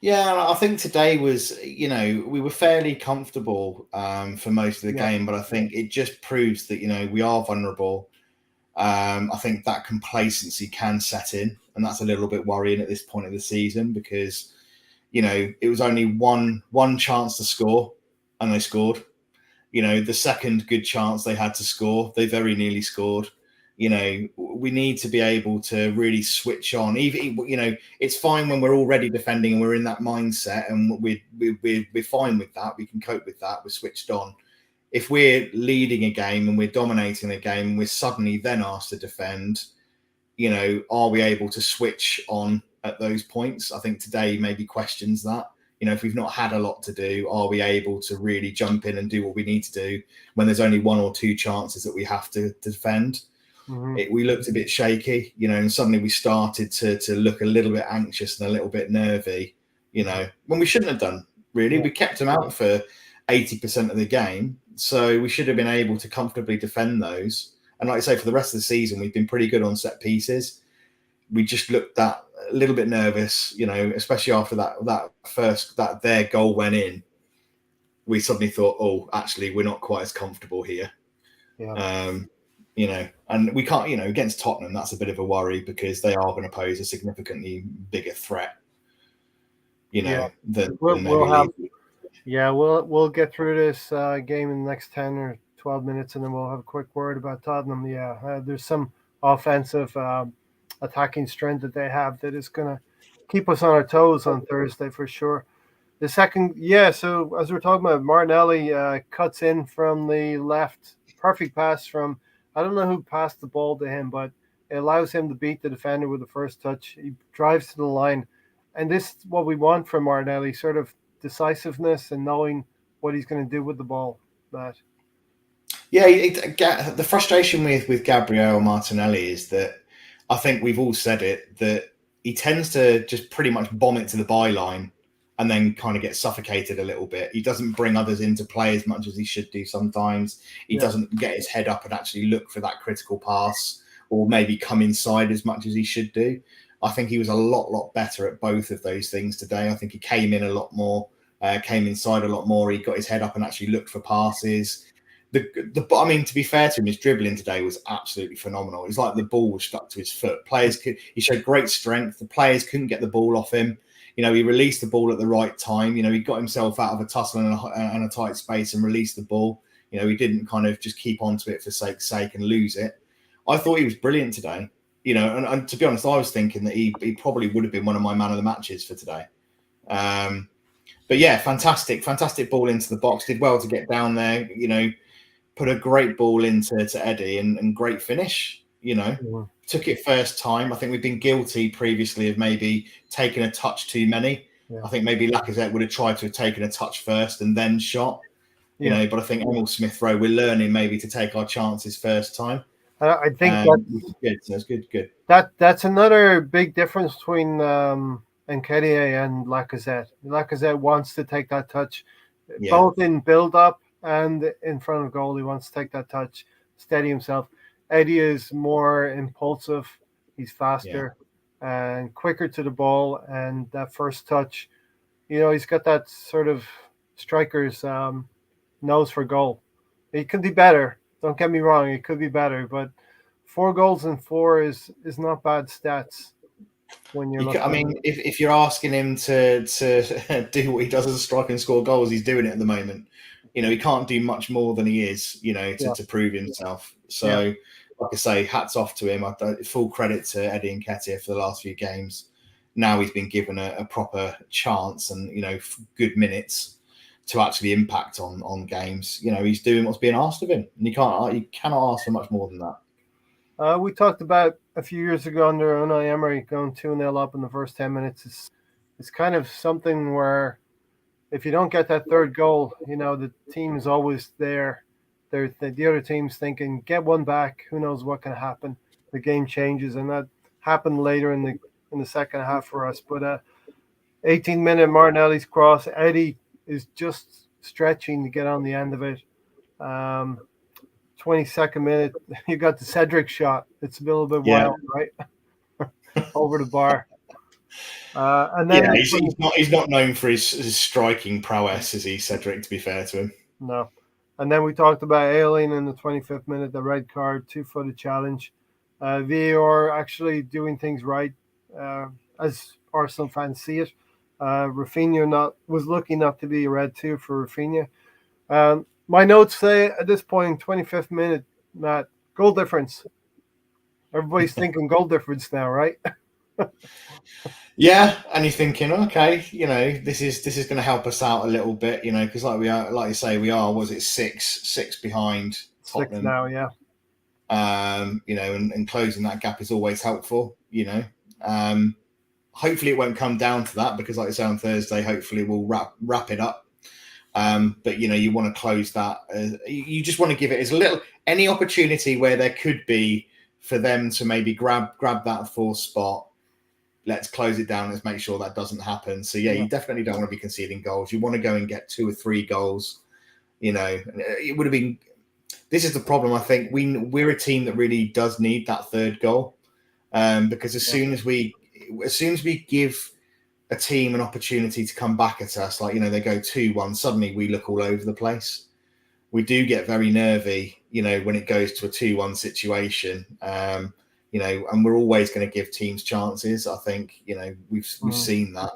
Yeah, I think today was, we were fairly comfortable for most of the game, but I think it just proves that, we are vulnerable. I think that complacency can set in, and that's a little bit worrying at this point of the season, because, it was only one chance to score, and they scored. The second good chance they had to score, they very nearly scored. You know, we need to be able to really switch on. Even, you know, it's fine when we're already defending and we're in that mindset, and we're fine with that. We can cope with that. We're switched on. If we're leading a game and we're dominating a game and we're suddenly then asked to defend, you know, are we able to switch on at those points? I think today maybe questions that. You know, if we've not had a lot to do, are we able to really jump in and do what we need to do when there's only one or two chances that we have to defend? We looked a bit shaky, you know, and suddenly we started to look a little bit anxious and a little bit nervy, you know, when we shouldn't have done, really. We kept them out for 80% of the game, so we should have been able to comfortably defend those. And like I say, for the rest of the season, we've been pretty good on set pieces. We just looked that a little bit nervous, you know, especially after that their goal went in. We suddenly thought, oh, actually, we're not quite as comfortable here. You know, and we can't, you know, against Tottenham, that's a bit of a worry because they are going to pose a significantly bigger threat, you know, than we'll get through this game in the next 10 or 12 minutes, and then we'll have a quick word about Tottenham. There's some offensive attacking strength that they have that is going to keep us on our toes on Thursday for sure. The second, so as we're talking about, Martinelli cuts in from the left, perfect pass from, I don't know who passed the ball to him, but it allows him to beat the defender with the first touch. He drives to the line. And this is what we want from Martinelli, sort of decisiveness and knowing what he's going to do with the ball. Matt. Yeah, the frustration with Gabriel Martinelli is that I think we've all said it, that he tends to just pretty much bomb it to the byline and then kind of get suffocated a little bit. He doesn't bring others into play as much as he should do sometimes. He doesn't get his head up and actually look for that critical pass or maybe come inside as much as he should do. I think he was a lot better at both of those things today. I think he came in a lot more, came inside a lot more. He got his head up and actually looked for passes. I mean, to be fair to him, his dribbling today was absolutely phenomenal. It's like the ball was stuck to his foot. He showed great strength. The players couldn't get the ball off him. You know, he released the ball at the right time. You know, he got himself out of a tussle and a tight space and released the ball. You know, he didn't kind of just keep onto it for sake's sake and lose it. I thought he was brilliant today. You know, and to be honest, I was thinking that he probably would have been one of my man of the matches for today. But yeah, fantastic ball into the box. Did well to get down there. You know, put a great ball into Eddie and great finish. You know, took it first time. I think we've been guilty previously of maybe taking a touch too many. I think maybe Lacazette would have tried to have taken a touch first and then shot. You know, but I think Emil Smith Rowe, we're learning maybe to take our chances first time. I think that's good. That's another big difference between Nketiah and Lacazette. Lacazette wants to take that touch, both in build-up and in front of goal. He wants to take that touch, steady himself. Eddie is more impulsive. He's faster and quicker to the ball. And that first touch, you know, he's got that sort of striker's nose for goal. He could be better. Don't get me wrong. It could be better. But 4 goals in 4 is not bad stats. When you're I mean, if you're asking him to do what he does as a striker and score goals, he's doing it at the moment. You know, he can't do much more than he is, you know, to prove himself. So, like I say, hats off to him. Full credit to Eddie Nketiah for the last few games. Now he's been given a proper chance and, you know, good minutes to actually impact on games. You know, he's doing what's being asked of him. And you cannot ask for much more than that. We talked about a few years ago under Unai Emery going 2-0 up in the first 10 minutes. It's kind of something where if you don't get that third goal, you know, the team is always there. The other team's thinking, get one back. Who knows what can happen? The game changes, and that happened later in the second half for us. But 18-minute Martinelli's cross. Eddie is just stretching to get on the end of it. 22nd minute, you got the Cedric shot. It's a little bit wild, right? Over the bar. And then he's not known for his striking prowess, is he, Cedric, to be fair to him? No. And then we talked about Aileen in the 25th minute, the red card, 2-footed challenge. VAR actually doing things right, as Arsenal fans see it. Rafinha was lucky not to be a red too for Rafinha. My notes say at this point, 25th minute, Matt, goal difference. Everybody's thinking goal difference now, right? Yeah, and you're thinking, okay, this is going to help us out a little bit, because like you say, we are, was it six behind 6 Tottenham, now, yeah. and closing that gap is always helpful, hopefully it won't come down to that, because like I say, on Thursday, hopefully we'll wrap it up. But you want to close that. You just want to give it as little any opportunity where there could be for them to maybe grab that fourth spot. Let's close it down. Let's make sure that doesn't happen. So you definitely don't want to be conceding goals. You want to go and get 2 or 3 goals. It would have been. This is the problem. I think we're a team that really does need that third goal, because as soon as we give a team an opportunity to come back at us, like they go 2-1, suddenly we look all over the place. We do get very nervy, when it goes to a 2-1 situation. And we're always going to give teams chances. I think, we've seen that.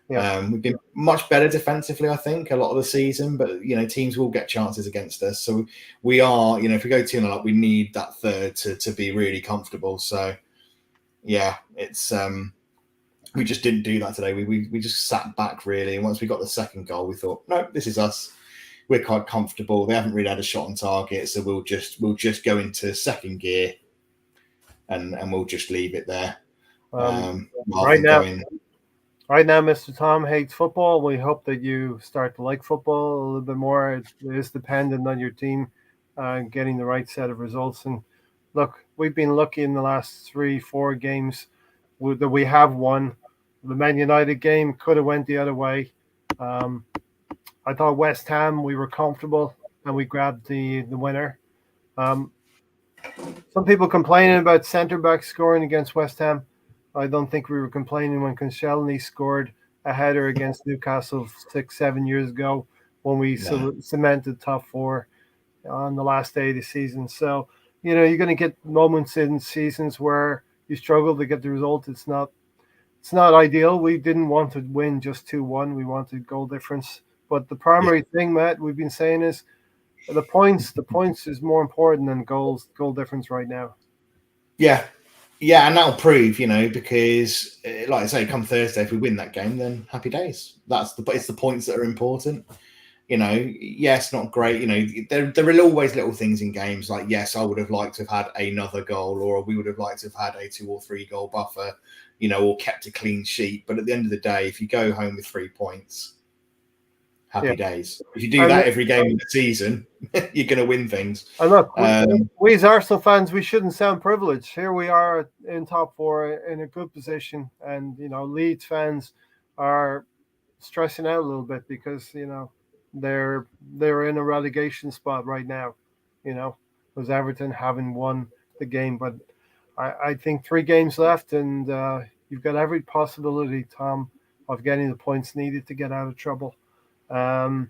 Yeah. We've been much better defensively, I think, a lot of the season, but, teams will get chances against us. So we are, if we go 2-0 up, we need that third to be really comfortable. So, yeah, it's we just didn't do that today. We just sat back, really. And once we got the second goal, we thought, no, this is us. We're quite comfortable. They haven't really had a shot on target, so we'll just go into second gear. And we'll just leave it there. Right now, Mr. Tom hates football. We hope that you start to like football a little bit more. It is dependent on your team getting the right set of results. And look, we've been lucky in the last 3-4 games that we have won. The Man United game could have went the other way. I thought West Ham, we were comfortable and we grabbed the winner. Some people complaining about centre-back scoring against West Ham. I don't think we were complaining when Koscielny scored a header against Newcastle 6-7 years ago when we cemented top 4 on the last day of the season. So, you're going to get moments in seasons where you struggle to get the result. It's not ideal. We didn't want to win just 2-1. We wanted goal difference. But the primary thing, Matt, we've been saying is the points is more important than goal difference right now. Yeah, and that'll prove, because like I say, come Thursday, if we win that game, then happy days. It's the points that are important. Yes, not great. There are always little things in games like, yes, I would have liked to have had another goal, or we would have liked to have had a 2 or 3 goal buffer, or kept a clean sheet. But at the end of the day, if you go home with 3 points, happy days. If you do that every game of the season, you're going to win things. And look, we as Arsenal fans, we shouldn't sound privileged. Here we are in top 4 in a good position. And, Leeds fans are stressing out a little bit because, they're in a relegation spot right now, with Everton having won the game. But I think 3 games left, and you've got every possibility, Tom, of getting the points needed to get out of trouble. But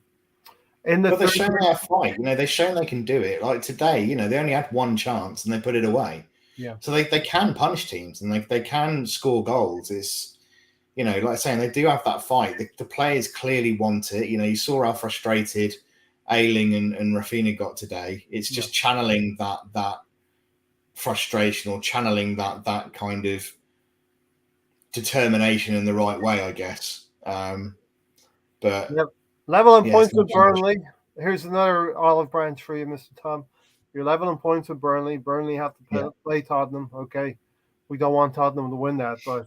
they're showing their fight. They've shown they can do it. Like today, they only had 1 chance and they put it away. Yeah. So they can punish teams and they can score goals. It's, like I'm saying, they do have that fight. The players clearly want it. You saw how frustrated Ayling and Rafinha got today. It's just channeling that frustration or channeling that kind of determination in the right way, I guess. But level on points with Burnley. Here's another olive branch for you, Mr. Tom. You're level on points with Burnley. Burnley have to play Tottenham. Okay, we don't want Tottenham to win that, but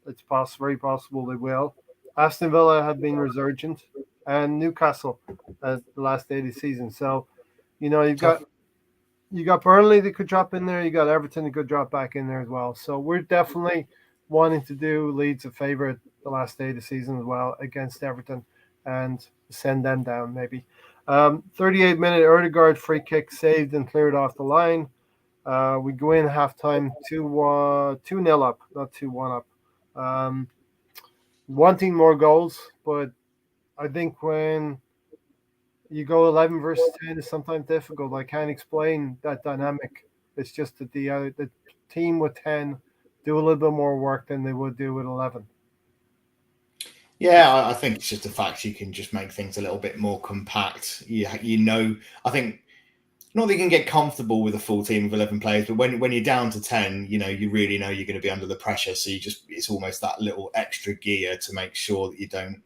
it's very possible they will. Aston Villa have been resurgent, and Newcastle at the last day of the season. So, you got Burnley that could drop in there. You got Everton that could drop back in there as well. So we're definitely wanting to do Leeds a favour at the last day of the season as well against Everton and send them down maybe. 38-minute Odegaard free kick saved and cleared off the line. We go in halftime 2-0 up, not 2-1 up. Wanting more goals, but I think when you go 11 versus 10 is sometimes difficult. I can't explain that dynamic. It's just that the team with 10 do a little bit more work than they would do with 11. Yeah, I think it's just the fact you can just make things a little bit more compact. I think not that you can get comfortable with a full team of 11 players, but when you're down to 10, you really know you're going to be under the pressure. So it's almost that little extra gear to make sure that you don't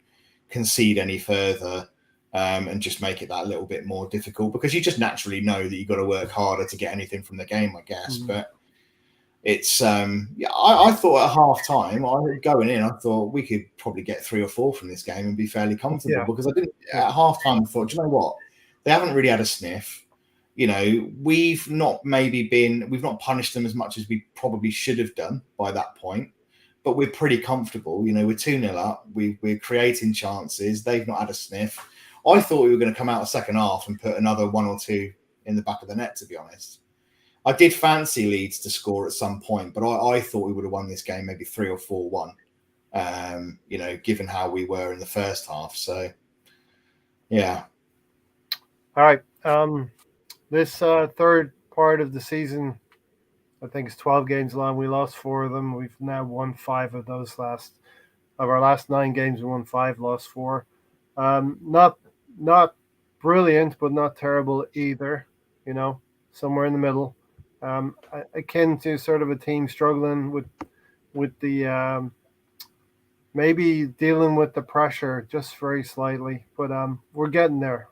concede any further, and just make it that little bit more difficult, because you just naturally know that you've got to work harder to get anything from the game, I guess. But it's I thought at half time, going in, I thought we could probably get 3 or 4 from this game and be fairly comfortable, because I didn't at half time. I thought, do you know what? They haven't really had a sniff. We've not punished them as much as we probably should have done by that point, but we're pretty comfortable. We're 2-0 up. We're creating chances. They've not had a sniff. I thought we were going to come out the second half and put another 1 or 2 in the back of the net, to be honest. I did fancy Leeds to score at some point, but I thought we would have won this game maybe 3 or 4-1, given how we were in the first half. So, yeah. All right. This third part of the season, I think it's 12 games long. We lost 4 of them. We've now won 5 of those our last 9 games. We won 5, lost 4. Not brilliant, but not terrible either. Somewhere in the middle. Akin to sort of a team struggling with the maybe dealing with the pressure just very slightly, but we're getting there.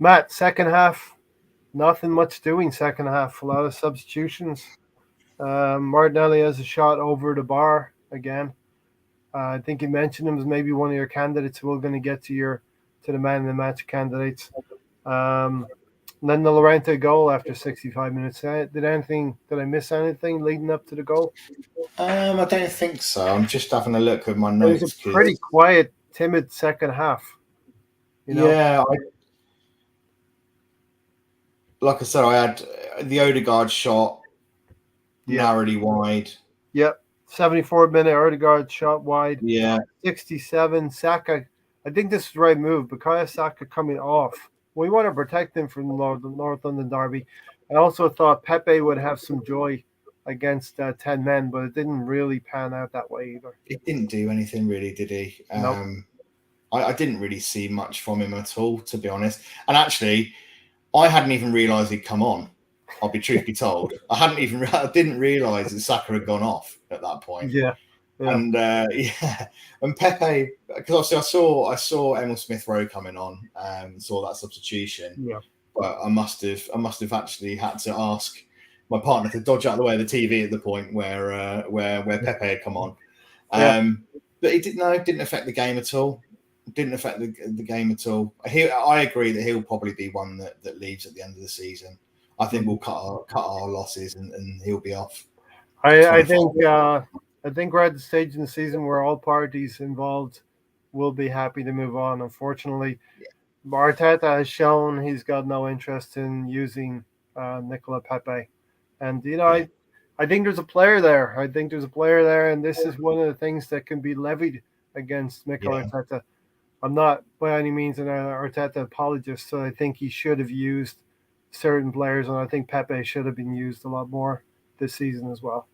Matt, second half, nothing much doing second half. A lot of substitutions. Martinelli has a shot over the bar again. I think you mentioned him as maybe one of your candidates. We're going to get to the man of the match candidates. And then the Llorente goal after 65 minutes. Did I miss anything leading up to the goal? I don't think so. I'm just having a look at my notes. It was a pretty quiet, timid second half. Yeah. Like I said, I had the Odegaard shot narrowly wide. Yep. 74-minute Odegaard shot wide. Yeah. 67. Saka. I think this is the right move. Bukayo Saka coming off. We want to protect him from the North London derby. I also thought Pepe would have some joy against 10 men, but it didn't really pan out that way either. It didn't do anything really, did he? Nope. I didn't really see much from him at all, to be honest. And actually, I hadn't even realised he'd come on. Truth be told, I didn't realise that Saka had gone off at that point. Yeah. And and Pepe, because obviously I saw Emil Smith Rowe coming on, and saw that substitution. Yeah. But I must have actually had to ask my partner to dodge out of the way of the TV at the point where Pepe had come on. But it didn't affect the game at all. Didn't affect the game at all. I agree that he'll probably be one that leaves at the end of the season. I think we'll cut our losses and he'll be off. I think we're at the stage in the season where all parties involved will be happy to move on. Unfortunately, Arteta has shown he's got no interest in using Nicola Pepe. And, I think there's a player there. And this is one of the things that can be levied against Mikel Arteta. I'm not by any means an Arteta apologist, so I think he should have used certain players, and I think Pepe should have been used a lot more this season as well.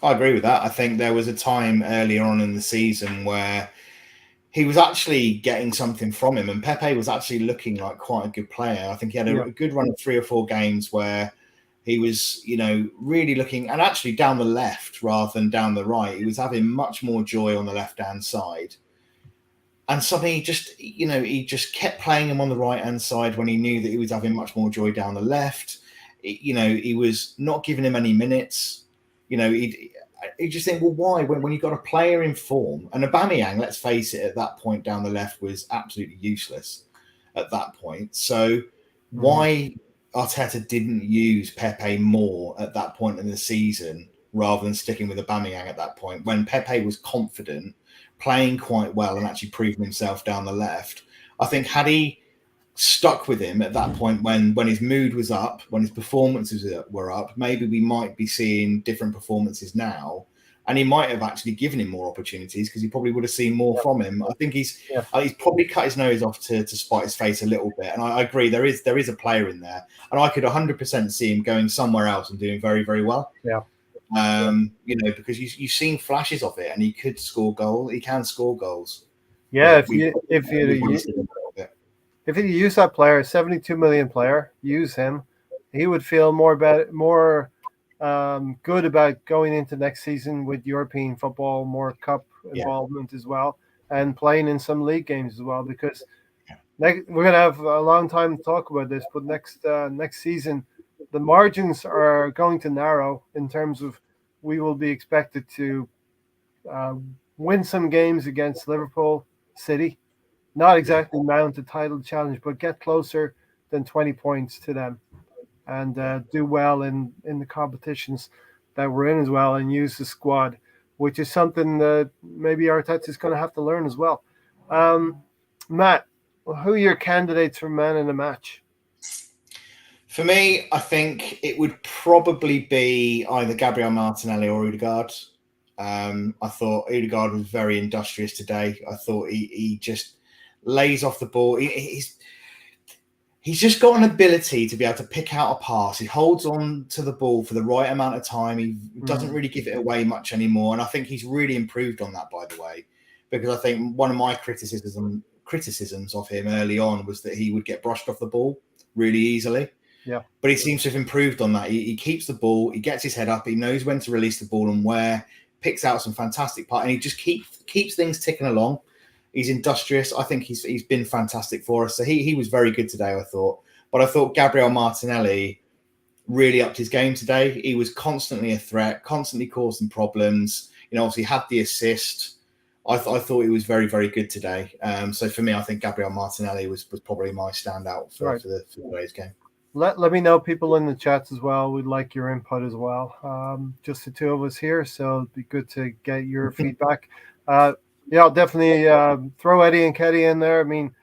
I agree with that. I think there was a time earlier on in the season where he was actually getting something from him, and Pepe was actually looking like quite a good player. I think he had a good run of 3 or 4 games where he was, really looking, and actually down the left rather than down the right. He was having much more joy on the left-hand side. And suddenly he just kept playing him on the right-hand side when he knew that he was having much more joy down the left. He was not giving him any minutes. You just think, well, why? When you've got a player in form, and Aubameyang, let's face it, at that point down the left was absolutely useless at that point. So why Arteta didn't use Pepe more at that point in the season rather than sticking with Aubameyang at that point, when Pepe was confident, playing quite well and actually proving himself down the left. I think had he stuck with him at that point when his mood was up, when his performances were up, maybe we might be seeing different performances now, and he might have actually given him more opportunities because he probably would have seen more from him. I think he's probably cut his nose off to spite his face a little bit, and I agree there is a player in there, and I could 100% see him going somewhere else and doing very, very well. Because you've seen flashes of it, and he could score goals. He can score goals. Yeah, if if you use that player, 72 million player, use him, he would feel more good about going into next season with European football, more cup involvement as well, and playing in some league games as well. Because we're going to have a long time to talk about this, but next season, the margins are going to narrow in terms of we will be expected to win some games against Liverpool, City. Not exactly mount a title challenge, but get closer than 20 points to them, and do well in the competitions that we're in as well, and use the squad, which is something that maybe Arteta is going to have to learn as well. Matt, who are your candidates for man in the match? For me, I think it would probably be either Gabriel Martinelli or Odegaard. I thought Odegaard was very industrious today. I thought he just lays off the ball. He's just got an ability to be able to pick out a pass. He holds on to the ball for the right amount of time. He doesn't really give it away much anymore. And I think he's really improved on that, by the way, because I think one of my criticisms of him early on was that he would get brushed off the ball really easily. Yeah. But he seems to have improved on that. He keeps the ball. He gets his head up. He knows when to release the ball and where. Picks out some fantastic part, and he just keeps things ticking along. He's industrious. I think he's been fantastic for us. So he was very good today, I thought. But I thought Gabriel Martinelli really upped his game today. He was constantly a threat, constantly causing problems. Obviously had the assist. I thought he was very, very good today. So for me, I think Gabriel Martinelli was probably my standout for today's game. Let me know, people in the chats as well. We'd like your input as well. Just the two of us here, so it'd be good to get your feedback. I'll definitely throw Eddie Nketiah in there. I mean,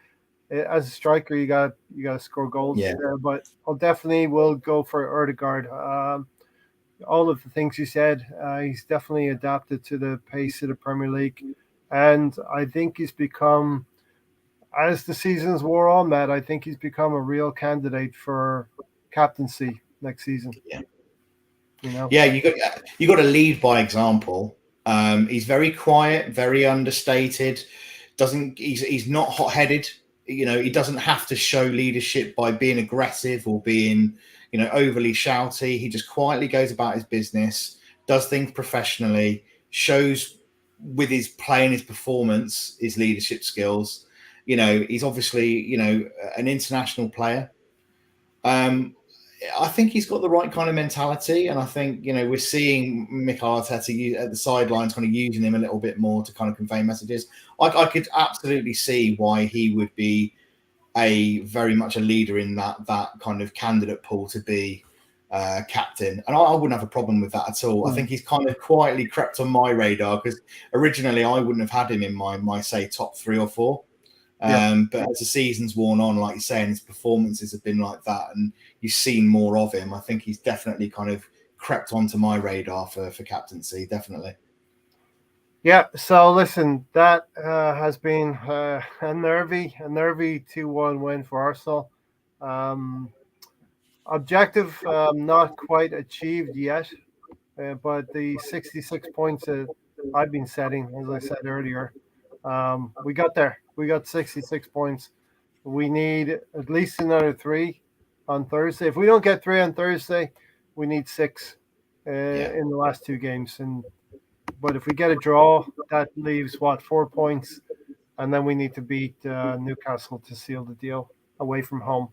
as a striker, you got to score goals. But I'll definitely will go for Odegaard. All of the things you said, he's definitely adapted to the pace of the Premier League, and I think he's become, as the seasons wore on, Matt, I think he's become a real candidate for captaincy next season. Yeah. You got to lead by example. He's very quiet, very understated. He's not hot-headed. He doesn't have to show leadership by being aggressive or being, overly shouty. He just quietly goes about his business, does things professionally, shows with his play and his performance, his leadership skills. He's obviously, an international player. I think he's got the right kind of mentality. And I think, we're seeing Mikel Arteta at the sidelines kind of using him a little bit more to kind of convey messages. I could absolutely see why he would be very much a leader in that kind of candidate pool to be captain. And I wouldn't have a problem with that at all. I think he's kind of quietly crept on my radar because originally I wouldn't have had him in my say, top 3 or 4. But as the season's worn on, like you're saying, his performances have been like that, and you've seen more of him. I think he's definitely kind of crept onto my radar for captaincy, definitely. Yeah, so listen, that has been a nervy 2-1 win for Arsenal. Objective not quite achieved yet, but the 66 points that I've been setting, as I said earlier, we got there. We got 66 points. We need at least another 3 on Thursday. If we don't get 3 on Thursday, we need 6 in the last 2 games. But if we get a draw, that leaves 4 points, and then we need to beat Newcastle to seal the deal away from home.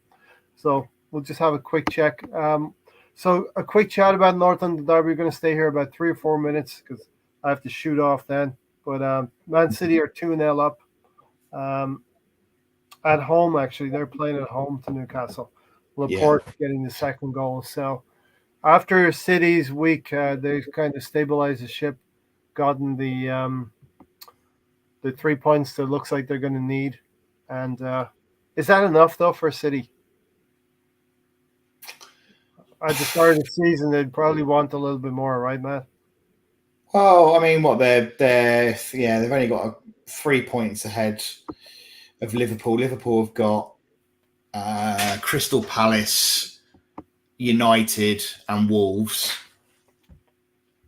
So we'll just have a quick check. So a quick chat about North London Derby. We're going to stay here about 3 or 4 minutes because I have to shoot off then. But Man City are 2-0 up. At home, actually. They're playing at home to Newcastle. Laporte getting the second goal. So after City's week, they've kind of stabilized the ship, gotten the 3 points that looks like they're going to need. And is that enough, though, for City? At the start of the season, they'd probably want a little bit more, right, Matt? Well, I mean, they've only got 3 points ahead of Liverpool. Liverpool have got Crystal Palace, United, and Wolves.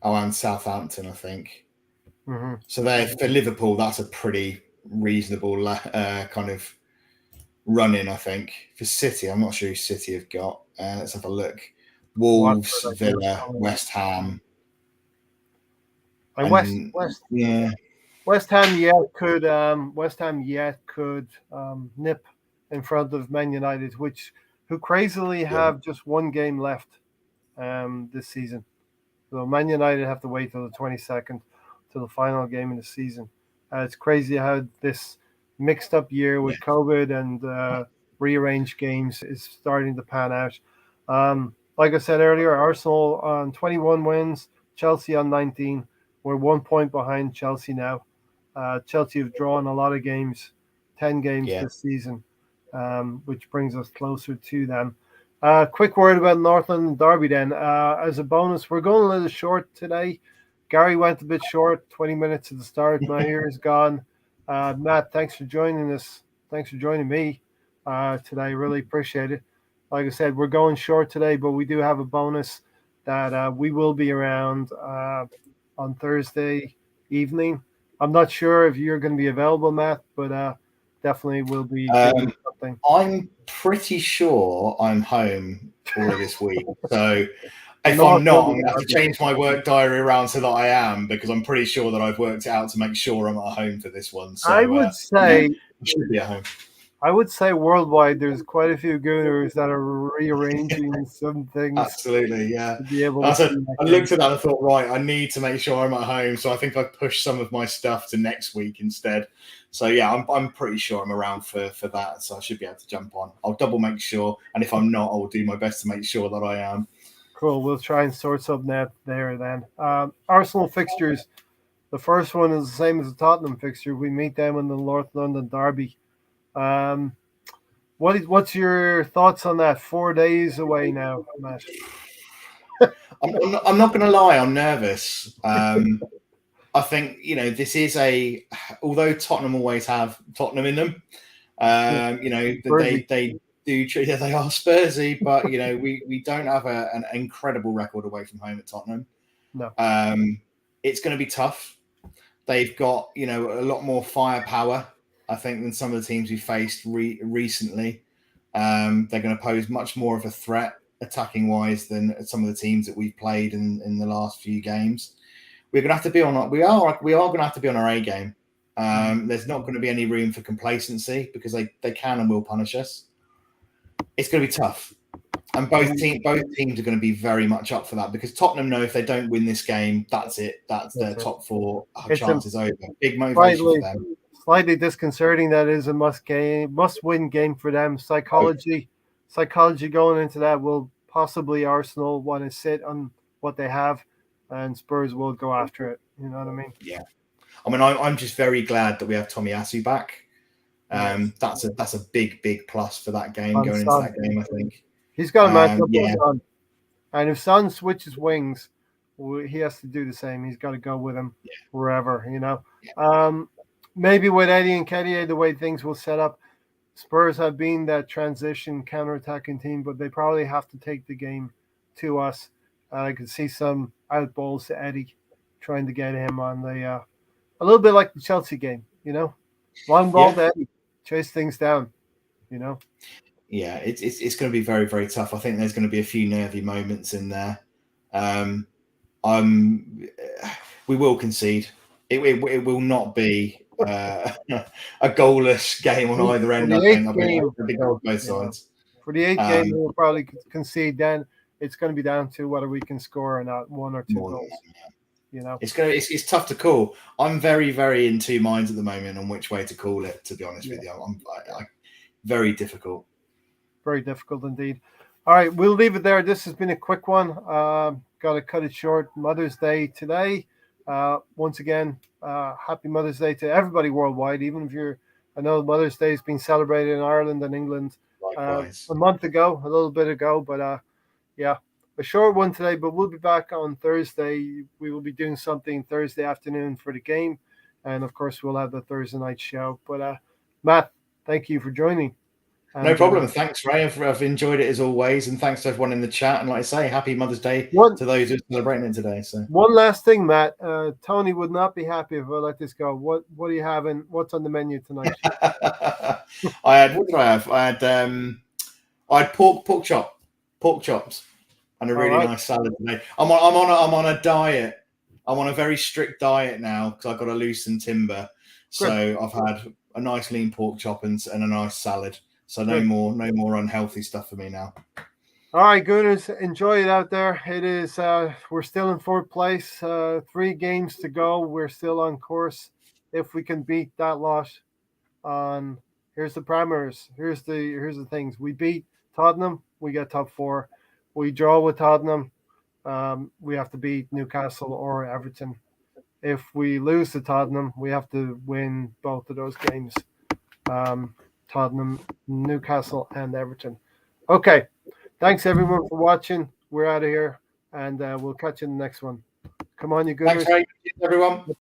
And Southampton, I think. Mm-hmm. So for Liverpool, that's a pretty reasonable kind of running, I think. For City, I'm not sure who City have got. Let's have a look. Wolves, Watford, Villa, West Ham. And yeah. West Ham could nip in front of Man United, who crazily have just one game left this season. So Man United have to wait till the 22nd, till the final game in the season. It's crazy how this mixed up year with COVID and rearranged games is starting to pan out. Like I said earlier, Arsenal on 21 wins, Chelsea on 19. We're 1 point behind Chelsea now. Chelsea have drawn a lot of games, 10 games this season, which brings us closer to them. Quick word about North London Derby then. As a bonus, we're going a little short today. Gary went a bit short, 20 minutes at the start. Mahir is gone. Matt, thanks for joining us. Thanks for joining me today. Really appreciate it. Like I said, we're going short today, but we do have a bonus that we will be around on Thursday evening. I'm not sure if you're going to be available, Matt, but definitely will be doing something. I'm pretty sure I'm home all of this week. So if I'm not, I'm going to have to change my work diary around so that I am, because I'm pretty sure that I've worked it out to make sure I'm at home for this one. So I would say I should be at home. I would say worldwide, there's quite a few Gooners that are rearranging some things. Absolutely, yeah. To be able I to looked at that and thought, right, I need to make sure I'm at home. So I think I've pushed some of my stuff to next week instead. So yeah, I'm pretty sure I'm around for that. So I should be able to jump on. I'll double make sure. And if I'm not, I'll do my best to make sure that I am. Cool. We'll try and sort something out there then. Arsenal fixtures. The first one is the same as the Tottenham fixture. We meet them in the North London Derby. What's your thoughts on that? 4 days away now, Matt. I'm not going to lie. I'm nervous. I think, this is although Tottenham always have Tottenham in them, they do, they are Spursy, but, we don't have an incredible record away from home at Tottenham. No. It's going to be tough. They've got, a lot more firepower, I think, than some of the teams we faced recently. They're going to pose much more of a threat attacking wise than some of the teams that we've played in the last few games. We're going to have to be on. We are going to have to be on our A game. There's not going to be any room for complacency because they can and will punish us. It's going to be tough, and both teams are going to be very much up for that because Tottenham know if they don't win this game, that's it. That's their top four chances over. Big motivation for them. Slightly disconcerting that is a must-win game for them. Psychology going into that will possibly Arsenal want to sit on what they have, and Spurs will go after it. You know what I mean? Yeah. I mean, I'm just very glad that we have Tomiyasu back. That's a big plus for that game going into that game. I think he's got a match up with Son, and if Son switches wings, he has to do the same. He's got to go with him wherever. Maybe with Eddie Nketiah, the way things will set up, Spurs have been that transition counter-attacking team, but they probably have to take the game to us. I could see some outballs to Eddie, trying to get him on a little bit like the Chelsea game, long ball to Eddie, chase things down, Yeah, it's going to be very, very tough. I think there's going to be a few nervy moments in there. We will concede. It will not be a goalless game on either end. I think there'll be goals both sides. For the 8th game, we'll probably concede. Then it's going to be down to whether we can score or not, 1 or 2 goals. It's tough to call. I'm very, very in two minds at the moment on which way to call it. To be honest with you, I'm very difficult. Very difficult indeed. All right, we'll leave it there. This has been a quick one. Got to cut it short. Mother's Day today. Once again, happy Mother's Day to everybody worldwide, even if I know Mother's Day has been celebrated in Ireland and England a month ago, a little bit ago, but a short one today, but we'll be back on Thursday. We will be doing something Thursday afternoon for the game, and of course we'll have the Thursday night show. But Matt, thank you for joining. No problem. Thanks, Ray. I've enjoyed it as always, and thanks to everyone in the chat. And like I say, happy Mother's Day to those who are celebrating it today. So one last thing, Matt. Tony would not be happy if I let this go. What are you having? What's on the menu tonight? What did I have? I had pork chops, and a really nice salad today. I'm on a diet. I'm on a very strict diet now because I've got to lose some timber. So I've had a nice lean pork chop and a nice salad. So no more unhealthy stuff for me now. All right, Gooners, enjoy it out there. It is we're still in fourth place. 3 games to go. We're still on course. If we can beat that lot on here's the parameters. Here's the things. We beat Tottenham, we get top 4. We draw with Tottenham, we have to beat Newcastle or Everton. If we lose to Tottenham, we have to win both of those games. Tottenham, Newcastle, and Everton. Okay. Thanks, everyone, for watching. We're out of here, and we'll catch you in the next one. Come on, you good. Thanks, Ray. Everyone.